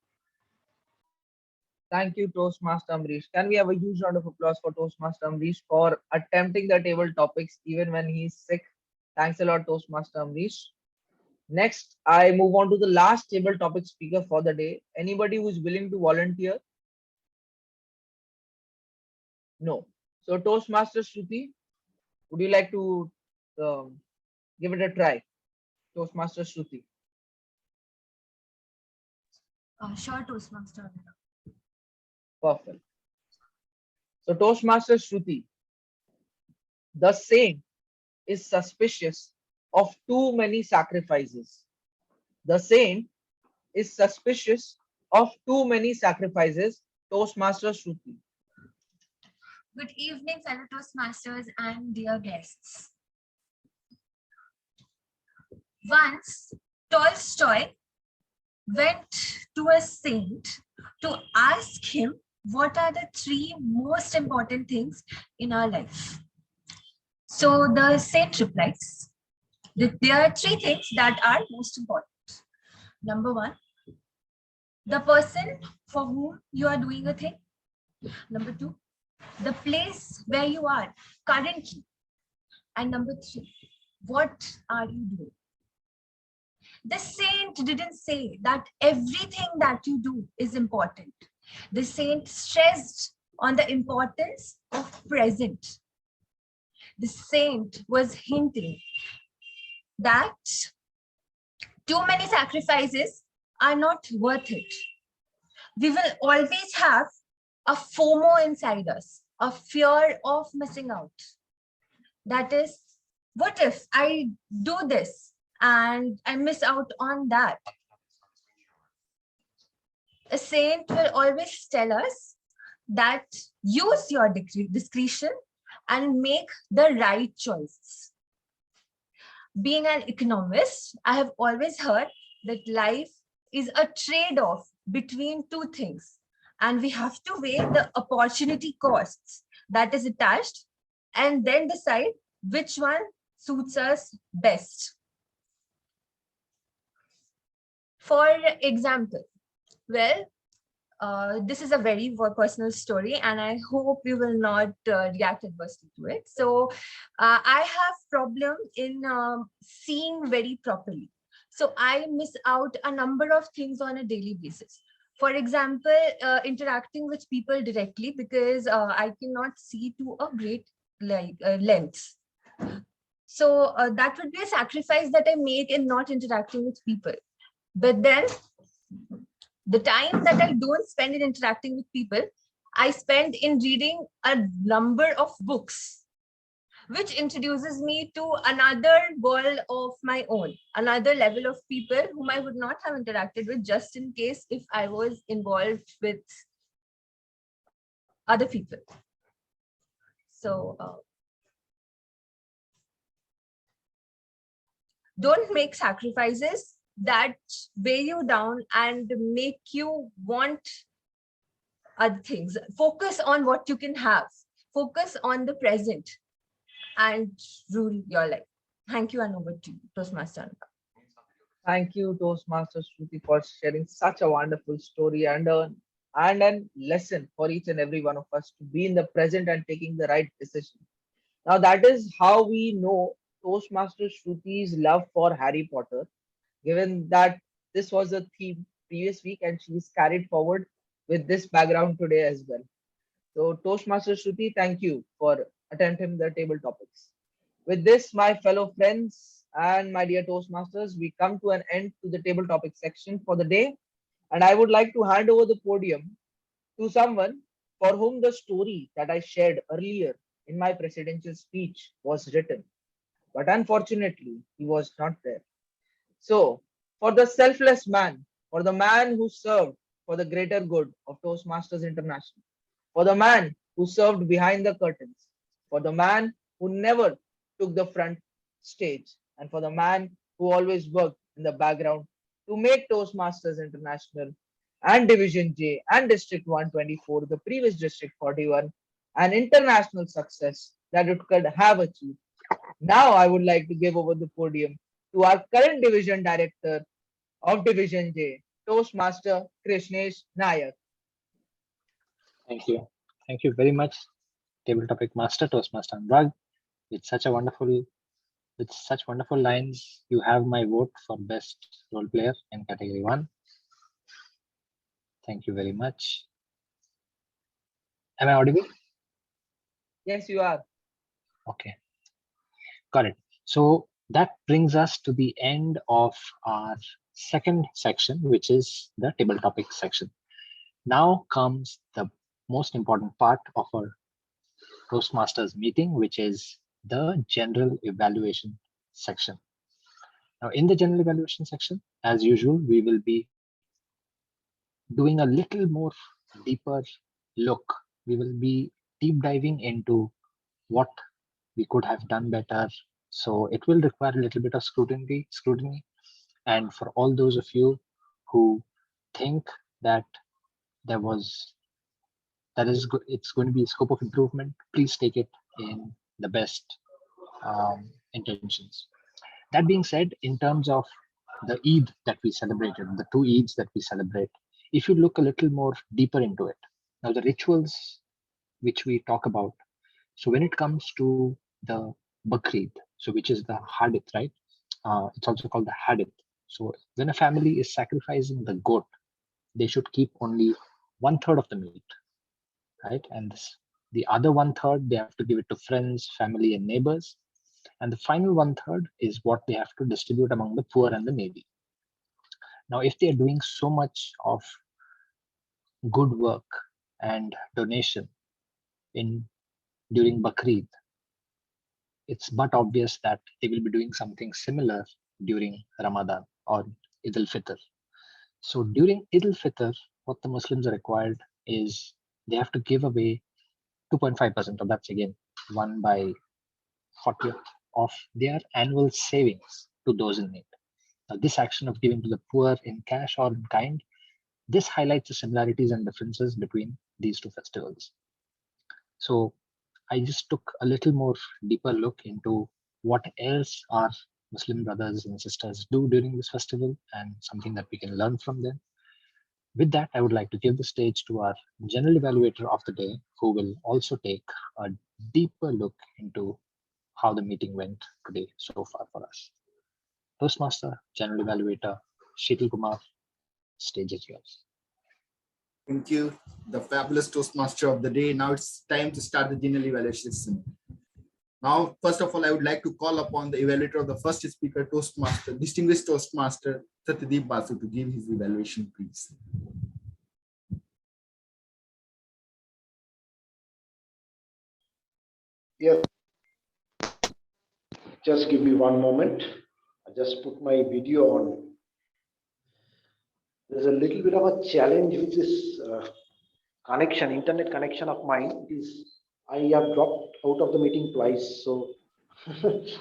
Thank you, Toastmaster Amrish. Can we have a huge round of applause for Toastmaster Amrish for attempting the table topics even when he's sick? Thanks a lot, Toastmaster Amrish. Next, I move on to the last table topic speaker for the day. Anybody who is willing to volunteer? No. So, Toastmaster Shruti, would you like to give it a try? Toastmaster Shruti. Sure, Toastmaster. Perfect. So Toastmaster Shruti, the saint is suspicious of too many sacrifices. The saint is suspicious of too many sacrifices. Toastmaster Shruti. Good evening, fellow Toastmasters and dear guests. Once, Tolstoy went to a saint to ask him what are the three most important things in our life. So the saint replies that there are three things that are most important. Number one, the person for whom you are doing a thing. Number two, the place where you are currently. And number three, what are you doing? The saint didn't say that everything that you do is important. The saint stressed on the importance of present. The saint was hinting that too many sacrifices are not worth it. We will always have a FOMO inside us, a fear of missing out. That is, what if I do this and I miss out on that? A saint will always tell us that use your discretion and make the right choices. Being an economist, I have always heard that life is a trade-off between two things, and we have to weigh the opportunity costs that is attached and then decide which one suits us best. For example, well, this is a very personal story and I hope you will not react adversely to it. So I have problem in seeing very properly. So I miss out a number of things on a daily basis. For example, interacting with people directly because I cannot see to a great length. So that would be a sacrifice that I make in not interacting with people. But then the time that I don't spend in interacting with people, I spend in reading a number of books, which introduces me to another world of my own, another level of people whom I would not have interacted with just in case if I was involved with other people. So don't make sacrifices that weigh you down and make you want other things. Focus on what you can have. Focus on the present and rule your life. Thank you, and over to you, Toastmaster. Thank you, Toastmaster Shruti, for sharing such a wonderful story and a lesson for each and every one of us to be in the present and taking the right decision. Now, that is how we know Toastmaster Shruti's love for Harry Potter, given that this was a theme previous week and she is carried forward with this background today as well. So Toastmaster Shruti, thank you for attending the table topics. With this, my fellow friends and my dear Toastmasters, we come to an end to the table topic section for the day. And I would like to hand over the podium to someone for whom the story that I shared earlier in my presidential speech was written. But unfortunately, he was not there. So, for the selfless man, for the man who served for the greater good of Toastmasters International, for the man who served behind the curtains, for the man who never took the front stage, and for the man who always worked in the background to make Toastmasters International and Division J and District 124, the previous District 41, an international success that it could have achieved. Now I would like to give over the podium to our current Division Director of Division J, Toastmaster Krishnesh Nayak. Thank you. Thank you very much, Table Topic Master, Toastmaster Anurag. With such wonderful lines, you have my vote for best role player in category 1. Thank you very much. Am I audible? Yes, you are. Okay. Got it. So that brings us to the end of our second section, which is the table topic section. Now comes the most important part of our Toastmasters meeting, which is the general evaluation section. Now, in the general evaluation section, as usual, we will be doing a little more deeper look. We will be deep diving into what we could have done better. So it will require a little bit of scrutiny. And for all those of you who think that it's going to be a scope of improvement, please take it in the best intentions. That being said, in terms of the Eid that we celebrated, the two Eids that we celebrate, if you look a little more deeper into it, now the rituals which we talk about. So when it comes to the Bakrid, so which is the Hadith, right? It's also called the Hadith. So when a family is sacrificing the goat, they should keep only 1/3 of the meat, right? And the other 1/3 they have to give it to friends, family, and neighbors. And the final 1/3 is what they have to distribute among the poor and the needy. Now, if they are doing so much of good work and donation during Bakrid, it's but obvious that they will be doing something similar during Ramadan or Eid al-Fitr. So during Eid al-Fitr, what the Muslims are required is they have to give away 2.5%, or that's again 1/40 of their annual savings to those in need. Now, this action of giving to the poor in cash or in kind, this highlights the similarities and differences between these two festivals. So I just took a little more deeper look into what else our Muslim brothers and sisters do during this festival and something that we can learn from them. With that, I would like to give the stage to our general evaluator of the day, who will also take a deeper look into how the meeting went today so far for us. Toastmaster, general evaluator, Sheetal Kumar, stage is yours. Thank you, the fabulous Toastmaster of the day. Now it's time to start the general evaluation system. Now, first of all, I would like to call upon the evaluator of the first speaker, Toastmaster, distinguished Toastmaster Satyadeep Basu, to give his evaluation, please. Yes. Just give me one moment. I just put my video on. There's a little bit of a challenge with this internet connection of mine. I have dropped out of the meeting twice, so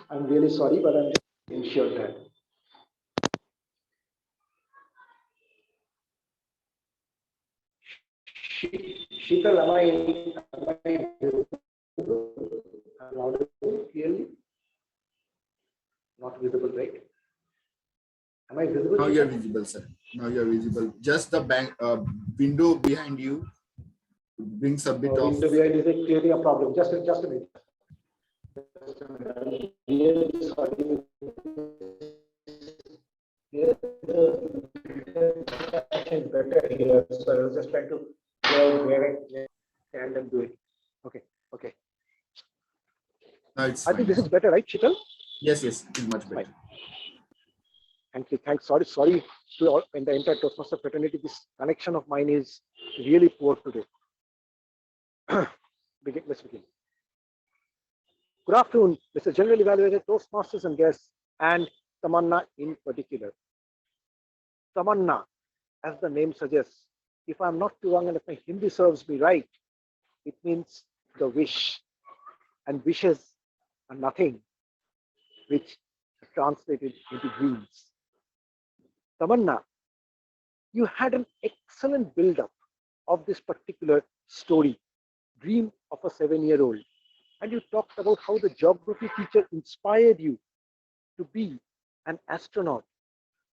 I'm really sorry, but I'm just ensured that. Sheetal, am I audible clearly? Not visible, right? Am I visible? Now you're visible, sir. Now you're visible. Just the window behind you brings a bit of. Window behind is clearly a problem. Just a minute. I'm really sorry. Here, better here. So I was just trying to go where I stand and do it. Okay. No, it's I think this is better, right, Sheetal? Yes, it's much better. Fine. Thank you. Thanks. Sorry to all in the entire Toastmaster fraternity. This connection of mine is really poor today. Let's begin. Good afternoon, Mr. General Evaluator, Toastmasters and guests, and Tamanna in particular. Tamanna, as the name suggests, if I'm not too wrong and if my Hindi serves me right, it means the wish. And wishes are nothing which are translated into dreams. Tamanna, you had an excellent build-up of this particular story, Dream of a 7-year-old. And you talked about how the geography teacher inspired you to be an astronaut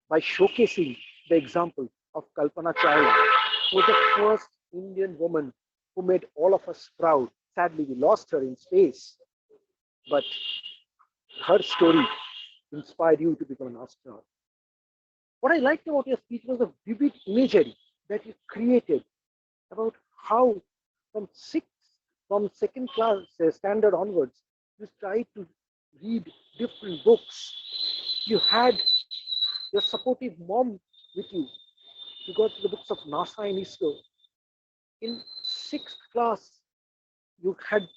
by showcasing the example of Kalpana Chawla, who was the first Indian woman who made all of us proud. Sadly, we lost her in space, but her story inspired you to become an astronaut. What I liked about your speech was the vivid imagery that you created about how from second class standard onwards, you tried to read different books. You had your supportive mom with you. You got the books of NASA and ISRO. In 6th class, you had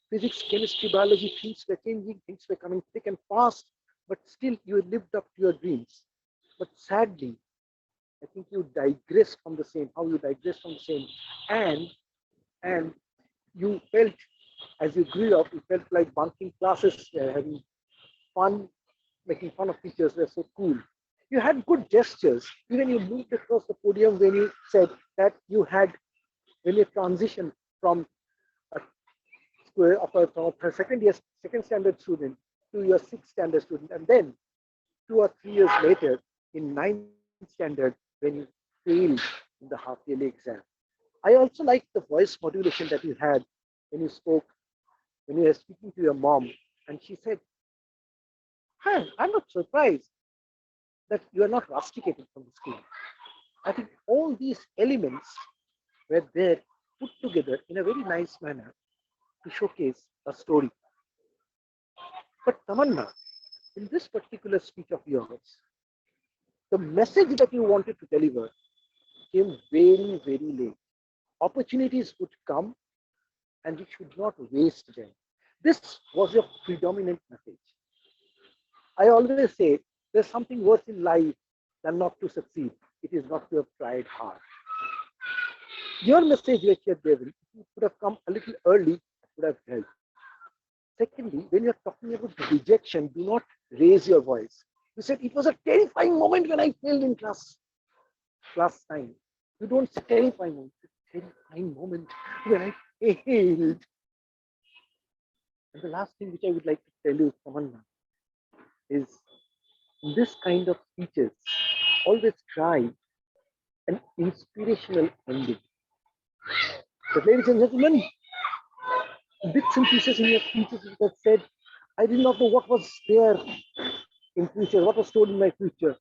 physics, chemistry, biology, things were changing, things were coming thick and fast, but still you lived up to your dreams. But sadly, I think you digressed from the same, how you digressed from the same, and you felt as you grew up, you felt like bunking classes, having fun, making fun of teachers were so cool. You had good gestures. Even you moved across the podium when you said that you had, when you transitioned from a school from a second standard student to your 6th standard student, and then 2 or 3 years later in 9th standard when you failed in the half yearly exam. I also liked the voice modulation that you had when you spoke, when you were speaking to your mom, and she said, "Hi, I'm not surprised that you are not rusticated from the school." I think all these elements were there put together in a very nice manner to showcase a story. But Tamanna, in this particular speech of yours, the message that you wanted to deliver came very, very late. Opportunities would come and you should not waste them. This was your predominant message. I always say there's something worse in life than not to succeed. It is not to have tried hard. Your message, Richard Devil, could have come a little early, would have helped. Secondly, when you're talking about rejection, do not raise your voice. You said it was a terrifying moment when I failed in class 9. You don't say terrifying moment, terrifying moment when I failed. And the last thing which I would like to tell you, Tamanna, is in this kind of speeches, always try an inspirational ending. But ladies and gentlemen, bits and pieces in your speeches that said, I did not know what was there in future, what was stored in my future.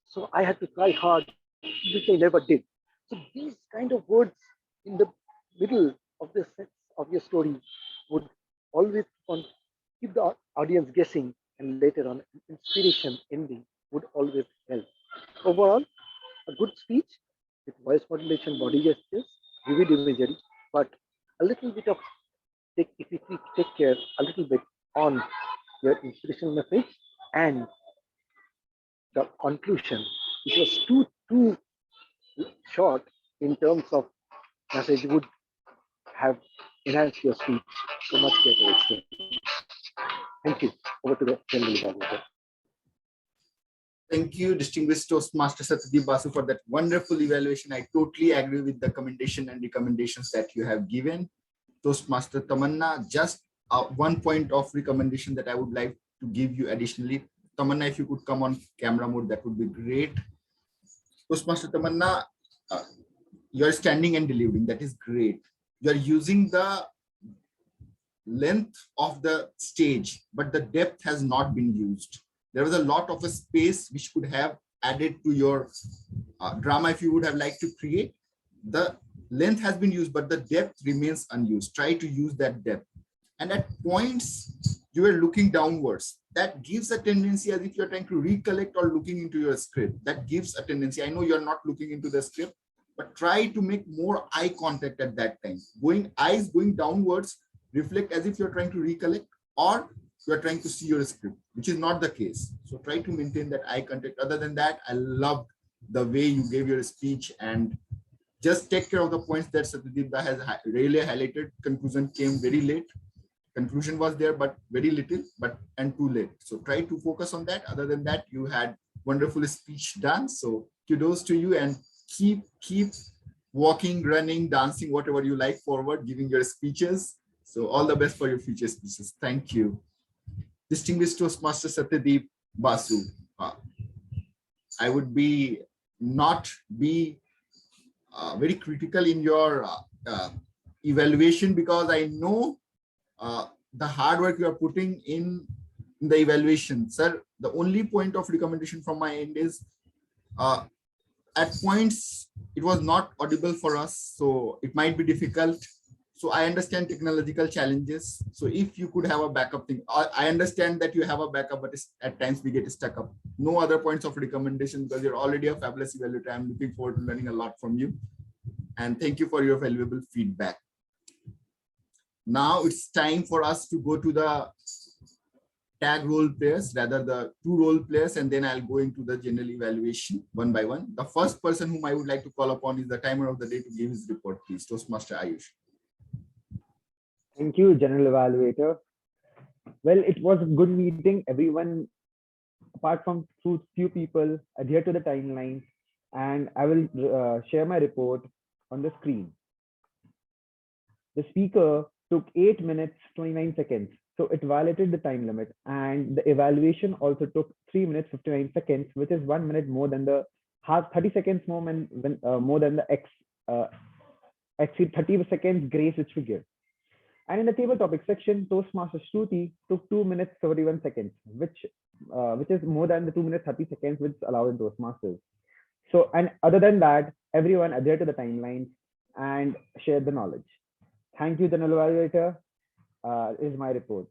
So I had to try hard, which I never did. So these kind of words in the middle of the sense of your story would always keep the audience guessing, and later on, inspiration ending would always help. Overall, a good speech with voice modulation, body gestures, vivid imagery, but a little bit of if we take care a little bit on your inspirational message and the conclusion, it was too short in terms of message, would have enhanced your speech to much better extent. Thank you. Over to the general evaluator. Thank you, distinguished Toastmaster Satyadeep Basu, for that wonderful evaluation. I totally agree with the commendation and recommendations that you have given. Toastmaster Tamanna, just one point of recommendation that I would like to give you additionally. Tamanna, if you could come on camera mode, that would be great. Toastmaster Tamanna, you are standing and delivering. That is great. You are using the length of the stage, but the depth has not been used. There was a lot of a space which could have added to your drama if you would have liked to create. The length has been used, but the depth remains unused. Try to use that depth. And at points, you are looking downwards. That gives a tendency as if you're trying to recollect or looking into your script. That gives a tendency. I know you're not looking into the script, but try to make more eye contact at that time. Eyes going downwards, reflect as if you're trying to recollect, or you're trying to see your script, which is not the case. So try to maintain that eye contact. Other than that, I loved the way you gave your speech, and just take care of the points that Satyadeep has really highlighted. Conclusion came very late. Conclusion was there, but very little, and too late. So try to focus on that. Other than that, you had wonderful speech done. So kudos to you, and keep walking, running, dancing, whatever you like forward, giving your speeches. So all the best for your future speeches. Thank you. Distinguished Toastmaster Satyadeep Basu, I would not be very critical in your evaluation, because I know the hard work you are putting in the evaluation. Sir, the only point of recommendation from my end is at points it was not audible for us, so it might be difficult So I understand technological challenges. So if you could have a backup thing, I understand that you have a backup, but at times we get stuck up. No other points of recommendation because you're already a fabulous evaluator. I'm looking forward to learning a lot from you. And thank you for your valuable feedback. Now it's time for us to go to the tag role players, rather the 2 role players, and then I'll go into the general evaluation one by one. The first person whom I would like to call upon is the timer of the day to give his report, please. Toastmaster Ayush. Thank you, General Evaluator. Well, it was a good meeting. Everyone, apart from few people, adhere to the timeline, and I will share my report on the screen. The speaker took 8 minutes, 29 seconds. So it violated the time limit, and the evaluation also took 3 minutes, 59 seconds, which is 1 minute more than the 30 seconds more than the 30 seconds grace which we give. And in the table topic section, Toastmaster Shruti took 2 minutes, 31 seconds, which is more than the 2 minutes, 30 seconds, which is allowed in Toastmasters. So, and other than that, everyone adhered to the timelines and shared the knowledge. Thank you, General Evaluator. Is my report.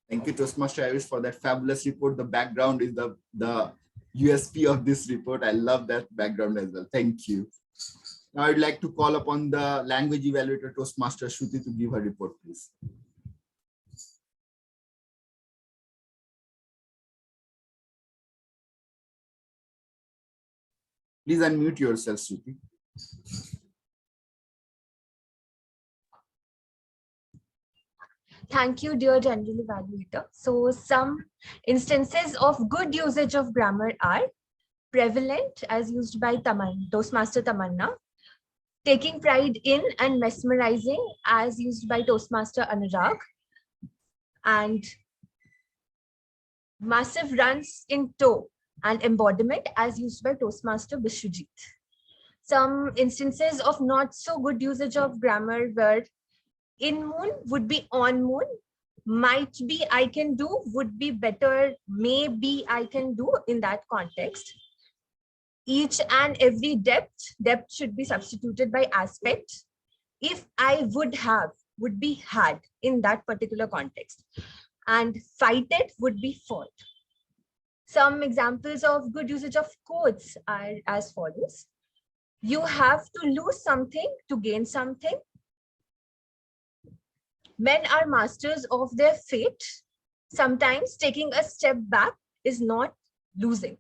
Thank you, Toastmaster Ayush, for that fabulous report. The background is the USP of this report. I love that background as well. Thank you. Now I'd like to call upon the language evaluator, Toastmaster Shruti, to give her report, please. Please unmute yourself, Shruti. Thank you, dear General Evaluator. So some instances of good usage of grammar are prevalent as used by Toastmaster Tamanna, taking pride in and mesmerizing as used by Toastmaster Anurag, and massive runs in tow and embodiment as used by Toastmaster Vishwajit. Some instances of not so good usage of grammar were in moon would be on moon, might be I can do would be better, maybe I can do in that context. Each and every depth should be substituted by aspect. If I would have would be had in that particular context, and fight it would be fought. Some examples of good usage of quotes are as follows. You have to lose something to gain something. Men are masters of their fate. Sometimes taking a step back is not losing.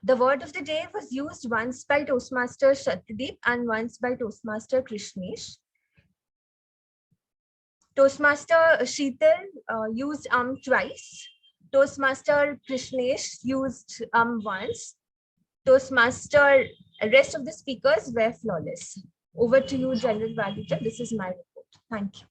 The word of the day was used once by Toastmaster Shatyadeep and once by Toastmaster Krishnesh. Toastmaster Sheetal used twice. Toastmaster Krishnesh used once. Toastmaster, rest of the speakers were flawless. Over to you, General Evaluator. This is my report. Thank you.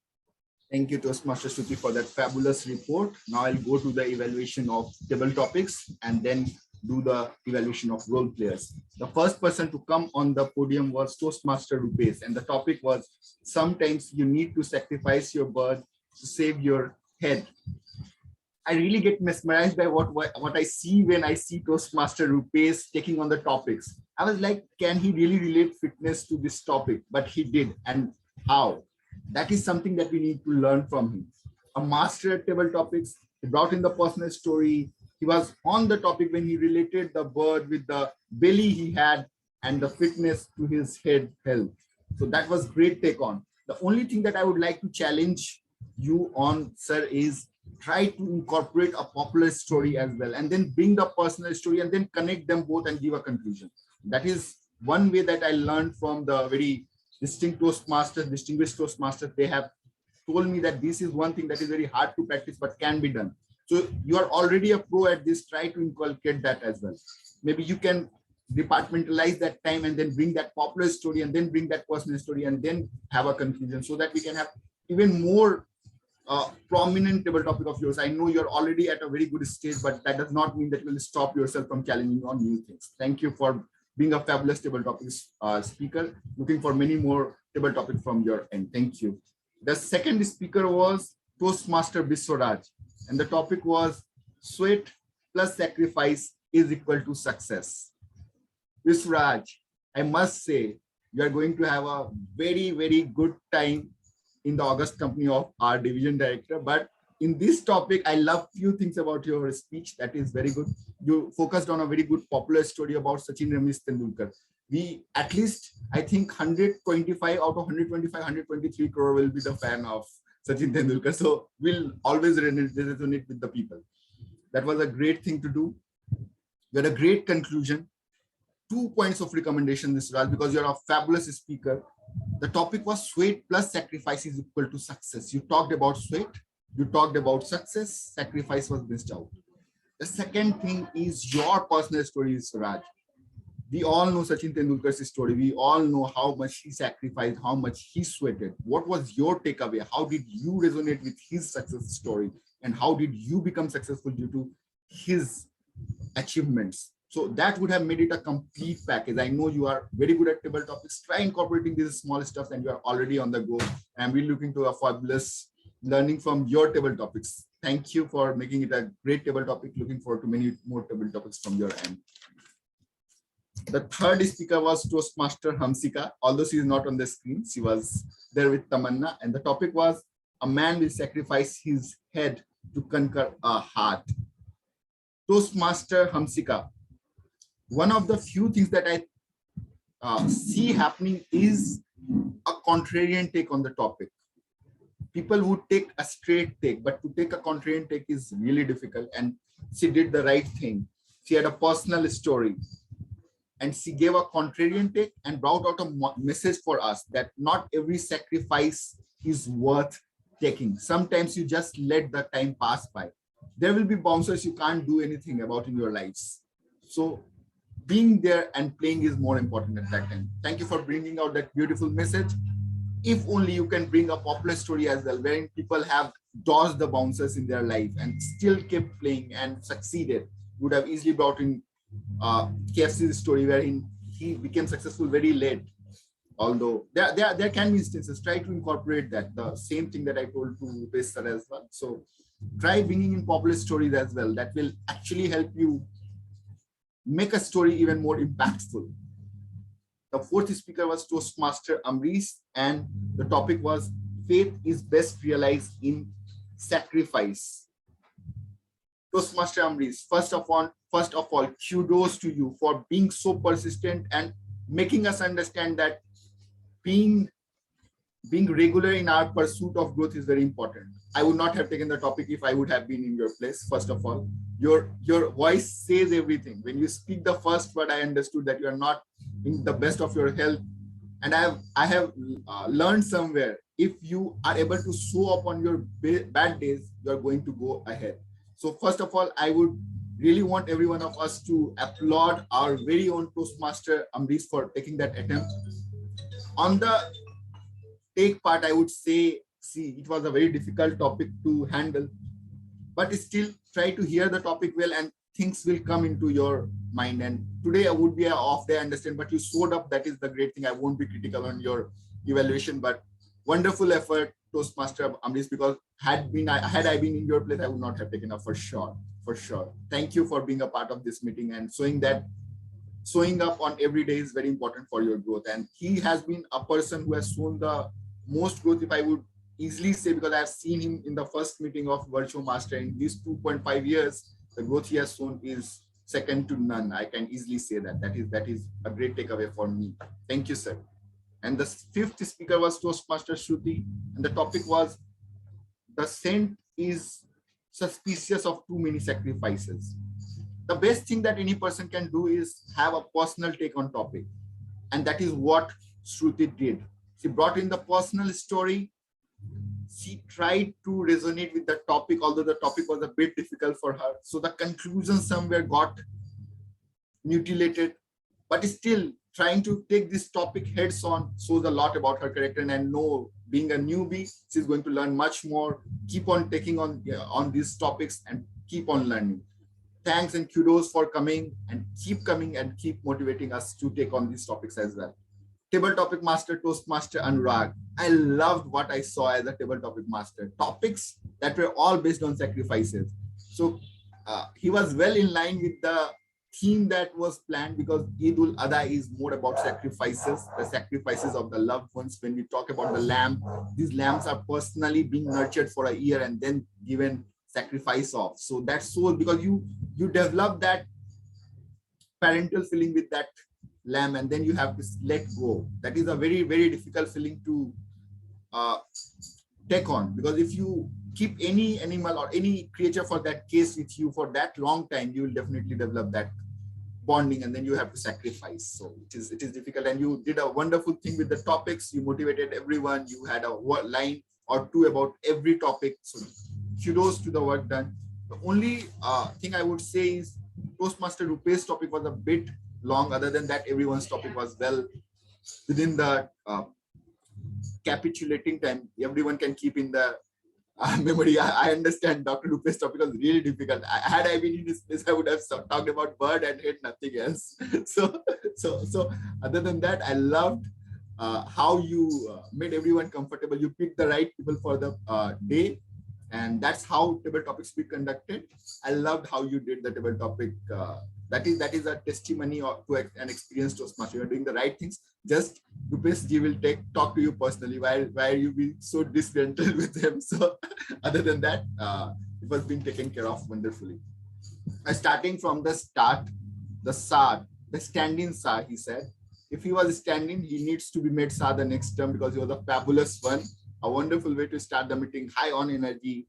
Thank you, Toastmaster Shruti, for that fabulous report. Now I'll go to the evaluation of table topics and then do the evaluation of role players. The first person to come on the podium was Toastmaster Rupesh, and the topic was, sometimes you need to sacrifice your bird to save your head. I really get mesmerized by what I see when I see Toastmaster Rupesh taking on the topics. I was like, can he really relate fitness to this topic? But he did, and how? That is something that we need to learn from him. A master at table topics, he brought in the personal story. He was on the topic when he related the bird with the belly he had and the fitness to his head health. So that was great take on. The only thing that I would like to challenge you on, sir, is try to incorporate a popular story as well, and then bring the personal story and then connect them both and give a conclusion. That is one way that I learned from the very distinguished Toastmasters. They have told me that this is one thing that is very hard to practice but can be done. So you are already a pro at this. Try to inculcate that as well. Maybe you can departmentalize that time and then bring that popular story and then bring that personal story and then have a conclusion, so that we can have even more prominent table topic of yours. I know you're already at a very good stage, but that does not mean that you will stop yourself from challenging on new things. Thank you for being a fabulous table topics speaker. Looking for many more table topics from your end. Thank you. The second speaker was Toastmaster Biswaraj, and the topic was sweat plus sacrifice is equal to success. Biswaraj, I must say, you are going to have a very, very good time in the August company of our division director. But in this topic, I love few things about your speech. That is very good. You focused on a very good popular story about Sachin Ramesh Tendulkar. We at least, I think 125 out of 125, 123 crore will be the fan of Sachin Tendulkar. So we'll always resonate with the people. That was a great thing to do. You had a great conclusion. 2 points of recommendation, this Raj, because you're a fabulous speaker. The topic was sweat plus sacrifice is equal to success. You talked about sweat, you talked about success, sacrifice was missed out. The second thing is your personal story, Raj. We all know Sachin Tendulkar's story. We all know how much he sacrificed, how much he sweated. What was your takeaway? How did you resonate with his success story? And how did you become successful due to his achievements? So that would have made it a complete package. I know you are very good at table topics. Try incorporating these small stuff and you are already on the go. And we're looking to a fabulous learning from your table topics. Thank you for making it a great table topic. Looking forward to many more table topics from your end. The third speaker was Toastmaster Hamsika. Although she is not on the screen, she was there with Tamanna. And the topic was a man will sacrifice his head to conquer a heart. Toastmaster Hamsika, one of the few things that I see happening is a contrarian take on the topic. People would take a straight take, but to take a contrarian take is really difficult. And she did the right thing. She had a personal story and she gave a contrarian take and brought out a message for us that not every sacrifice is worth taking. Sometimes you just let the time pass by. There will be bouncers you can't do anything about in your lives. So being there and playing is more important at that time. Thank you for bringing out that beautiful message. If only you can bring a popular story as well, wherein people have dodged the bouncers in their life and still kept playing and succeeded. Would have easily brought in KFC's story wherein he became successful very late. Although there can be instances, try to incorporate that. The same thing that I told to Pesar as well. So try bringing in popular stories as well. That will actually help you make a story even more impactful. The fourth speaker was Toastmaster Amrish, and the topic was faith is best realized in sacrifice. Toastmaster Amrish, first of all, kudos to you for being so persistent and making us understand that being regular in our pursuit of growth is very important. I would not have taken the topic if I would have been in your place. First of all, your voice says everything. When you speak the first word, I understood that you are not in the best of your health. And I have learned somewhere, if you are able to show up on your bad days, you are going to go ahead. So first of all, I would really want every one of us to applaud our very own Toastmaster Amrish for taking that attempt. On the take part, I would say, see, it was a very difficult topic to handle, but still try to hear the topic well and things will come into your mind. And today I would be off there, I understand, but you showed up. That is the great thing. I won't be critical on your evaluation, but wonderful effort, Toastmaster Amrish, because had I been in your place, I would not have taken up for sure. Thank you for being a part of this meeting and showing up on every day is very important for your growth. And he has been a person who has shown the most growth, if I would easily say, because I've seen him in the first meeting of VirtuoMaster. In these 2.5 years, the growth he has shown is second to none. I can easily say that. That is a great takeaway for me. Thank you, sir. And the fifth speaker was Toastmaster Shruti, and the topic was the saint is suspicious of too many sacrifices. The best thing that any person can do is have a personal take on topic. And that is what Shruti did. She brought in the personal story. She tried to resonate with the topic, although the topic was a bit difficult for her. So the conclusion somewhere got mutilated, but still trying to take this topic heads on shows a lot about her character. And I know, being a newbie, she's going to learn much more. Keep on taking on these topics and keep on learning. Thanks and kudos for coming and keep motivating us to take on these topics as well. Table topic master, Toastmaster Anurag. I loved what I saw as a table topic master. Topics that were all based on sacrifices. So he was well in line with the theme that was planned, because Eid ul Adha is more about sacrifices, the sacrifices of the loved ones. When we talk about the lamb, these lambs are personally being nurtured for a year and then given sacrifice of. So that's so, because you develop that parental feeling with that lamb, and then you have to let go. That is a very, very difficult feeling to take on, because if you keep any animal or any creature for that case with you for that long time, you will definitely develop that bonding, and then you have to sacrifice. So it is difficult, and you did a wonderful thing with the topics. You motivated everyone. You had a line or two about every topic. So kudos to the work done. The only thing I would say is Toastmaster Rupesh topic was a bit long. Other than that, everyone's topic was well within the capitulating time. Everyone can keep in the memory. I understand Dr. Rupesh topic was really difficult. Had I been in this place, I would have talked about bird and hit nothing else. So other than that, I loved how you made everyone comfortable. You picked the right people for the day, and that's how table topics be conducted. I loved how you did the table topic. That is a testimony to an experienced Toastmaster. You're doing the right things. Just Rupesh ji will talk to you personally while you be so disgruntled with him. So other than that, it was being taken care of wonderfully. Starting from the start, the standing Sa, he said, if he was standing, he needs to be made Sa the next term, because he was a fabulous one. A wonderful way to start the meeting, high on energy.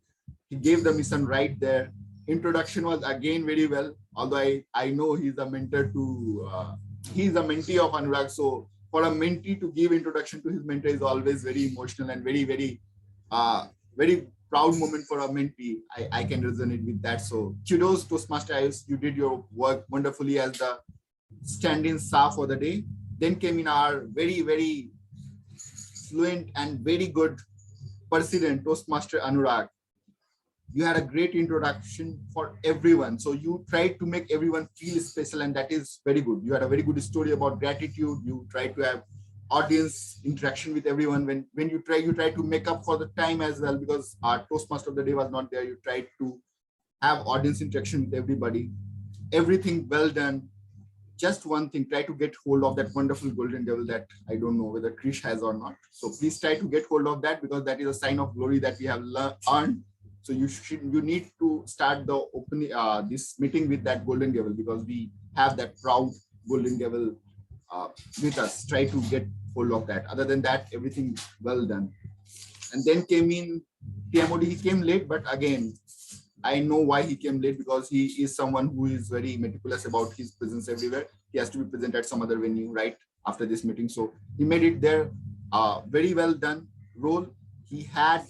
He gave the mission right there. Introduction was again very well, although I know he's a mentor to, he's a mentee of Anurag. So for a mentee to give introduction to his mentor is always very emotional and very, very, very proud moment for a mentee. I can resonate with that. So kudos Toastmaster, you did your work wonderfully as the stand-in Sa for the day. Then came in our very, very fluent and very good president, Toastmaster Anurag. You had a great introduction for everyone. So you tried to make everyone feel special, and that is very good. You had a very good story about gratitude. You tried to have audience interaction with everyone. When you try to make up for the time as well, because our Toastmaster of the day was not there. You tried to have audience interaction with everybody. Everything well done. Just one thing, try to get hold of that wonderful golden devil that I don't know whether Krish has or not. So please try to get hold of that, because that is a sign of glory that we have earned. So you need to start the opening this meeting with that golden devil, because we have that proud golden devil with us. Try to get hold of that. Other than that, everything well done. And then came in TMOD. He came late, but again, I know why he came late, because he is someone who is very meticulous about his presence everywhere. He has to be present at some other venue right after this meeting. So he made it there. Very well done role. He had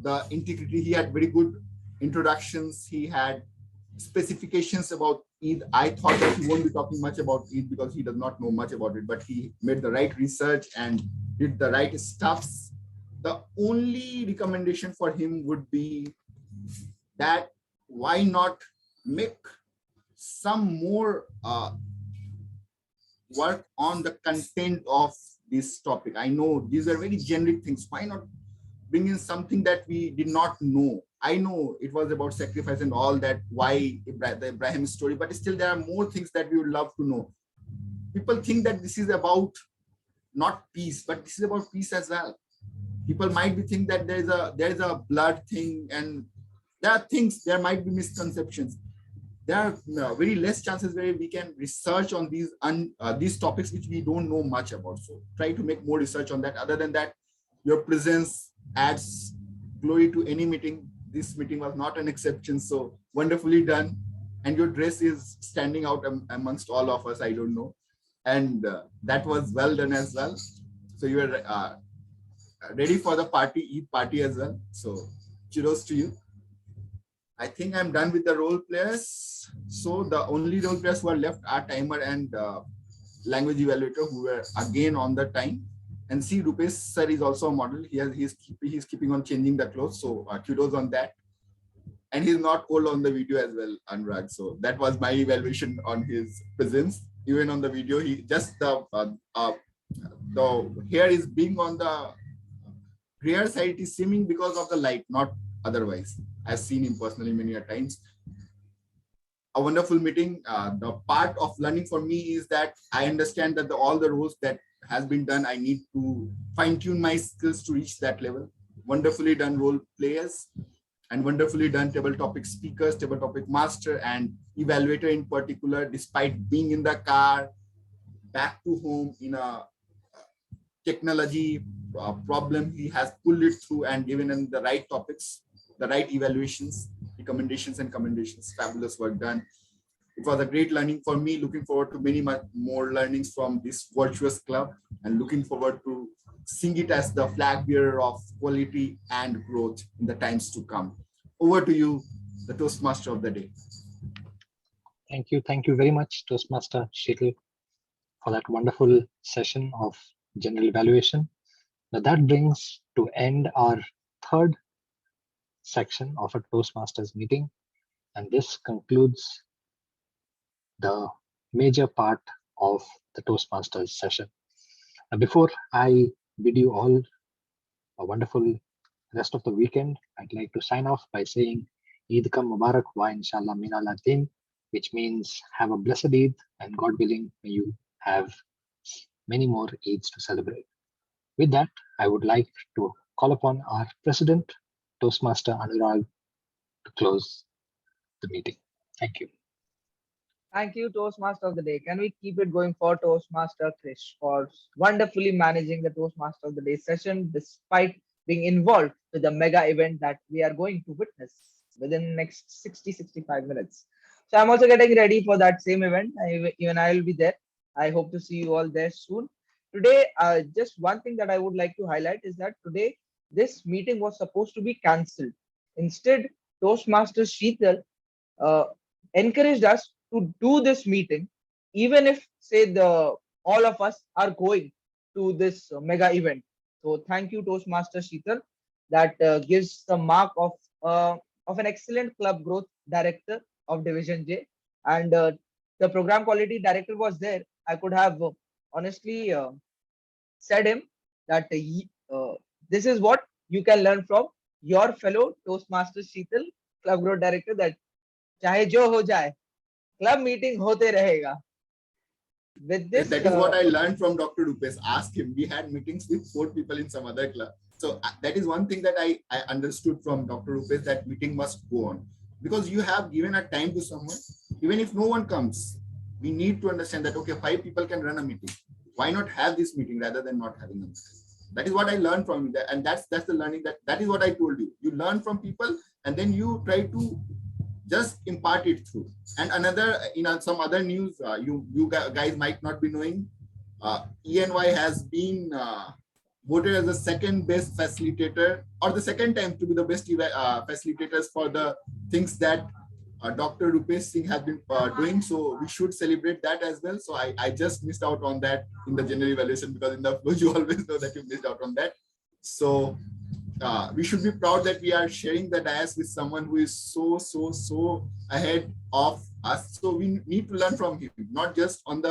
the integrity. He had very good introductions. He had specifications about Eid. I thought that he won't be talking much about Eid because he does not know much about it, but he made the right research and did the right stuffs. The only recommendation for him would be that why not make some more work on the content of this topic. I know these are very generic things. Why not bring in something that we did not know? I know it was about sacrifice and all that, why the Ibrahim story, but still there are more things that we would love to know. People think that this is about not peace, but this is about peace as well. People might be think that there is a blood thing, and there are things, there might be misconceptions. There are very less chances where we can research on these topics which we don't know much about. So try to make more research on that. Other than that, your presence adds glory to any meeting. This meeting was not an exception. So wonderfully done. And your dress is standing out amongst all of us. I don't know. And that was well done as well. So you were ready for the Eid party as well. So kudos to you. I think I'm done with the role players. So the only role players who are left are timer and language evaluator, who were again on the time. And see, Rupesh sir is also a model. He's keeping on changing the clothes. So kudos on that. And he's not old on the video as well, Anurag. So that was my evaluation on his presence. Even on the video, he just the hair is being on the rear side. It is seeming because of the light, not otherwise. I've seen him personally many a times. a wonderful meeting. The part of learning for me is that I understand that all the roles that has been done, I need to fine tune my skills to reach that level. Wonderfully done role players and wonderfully done table topic speakers, table topic master and evaluator in particular, despite being in the car, back to home in a technology problem, he has pulled it through and given in the right topics, the right evaluations, recommendations and commendations. Fabulous work done. It was a great learning for me. Looking forward to many more learnings from this virtuous club and looking forward to seeing it as the flag bearer of quality and growth in the times to come. Over to you, the Toastmaster of the day. Thank you. Thank you very much, Toastmaster Sheetal, for that wonderful session of general evaluation. Now that brings to end our third section of a Toastmasters meeting. And this concludes the major part of the Toastmasters session. Now, before I bid you all a wonderful rest of the weekend, I'd like to sign off by saying Eid ka Mubarak wa inshallah min al din, which means have a blessed Eid and God willing, may you have many more Eids to celebrate. With that, I would like to call upon our President, Toastmaster Anurag, to close the meeting. Thank you. Thank you, Toastmaster of the day. Can we keep it going for Toastmaster Krish for wonderfully managing the Toastmaster of the day session despite being involved with the mega event that we are going to witness within the next 60-65 minutes. So I'm also getting ready for that same event. Even I will be there. I hope to see you all there soon. Today, just one thing that I would like to highlight is that today this meeting was supposed to be cancelled. Instead, Toastmaster Sheetal encouraged us to do this meeting, even if say all of us are going to this mega event. So thank you, Toastmaster Sheetal, that gives the mark of an excellent club growth director of Division J, and the program quality director was there. I could have honestly said him that this is what you can learn from your fellow Toastmaster Sheetal, club growth director, that चाहे जो हो जाए club meeting होते रहेगा. With this, that is what I learned from Dr. Rupesh. Ask him. We had meetings with 4 people in some other club. So that is one thing that I understood from Dr. Rupesh, that meeting must go on. Because you have given a time to someone, even if no one comes, we need to understand that, okay, 5 people can run a meeting. Why not have this meeting rather than not having a meeting? That is what I learned from you. And that's the learning, that is what I told you. You learn from people and then you try to just impart it through. And another, some other news, you guys might not be knowing, ENY has been voted as the second best facilitator, or the second time to be the best facilitators for the things that Dr. Rupesh Singh has been doing. So we should celebrate that as well. So I just missed out on that in the general evaluation, because in the you always know that you missed out on that. So we should be proud that we are sharing the dais with someone who is so ahead of us. So we need to learn from him, not just on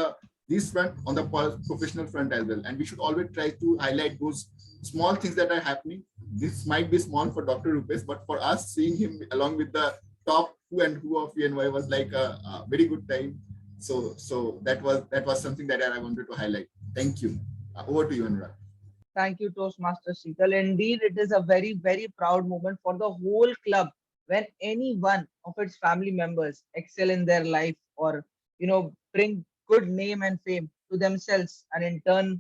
this front, on the professional front as well. And we should always try to highlight those small things that are happening. This might be small for Dr. Rupesh, but for us, seeing him along with the top who and who of VNY was like a very good time. So that was something that I wanted to highlight. Thank you. Over to you, Anurag. thank you, Toastmaster Sheetal. Indeed, it is a very, very proud moment for the whole club when any one of its family members excel in their life, or bring good name and fame to themselves and in turn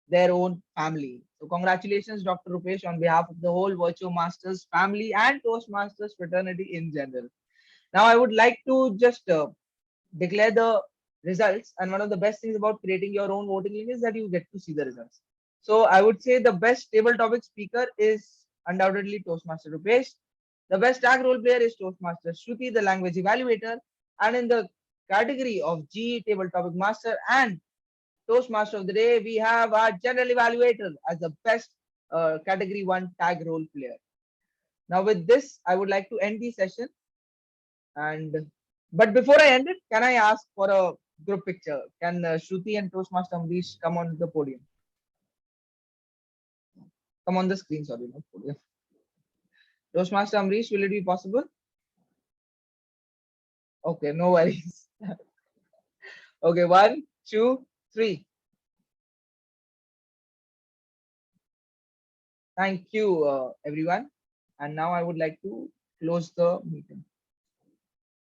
their own family. So congratulations, Dr. Rupesh, on behalf of the whole VirtuoMasters family and Toastmasters fraternity in general. Now I would like to just declare the results. And one of the best things about creating your own voting link is that you get to see the results. So I would say the best table topic speaker is undoubtedly Toastmaster Rupesh. The best tag role player is Toastmaster Shruti, the language evaluator. And in the category of G table topic master and Toastmaster of the day, we have our general evaluator as the best category 1 tag role player. Now with this, I would like to end the session. But before I end it, can I ask for a group picture? Can Shruti and Toastmaster Amrish come on the podium? Come on the screen, sorry, not podium. Toastmaster Amrish, will it be possible? Okay, no worries. Okay, 1, 2, 3. Thank you, everyone. And now I would like to close the meeting.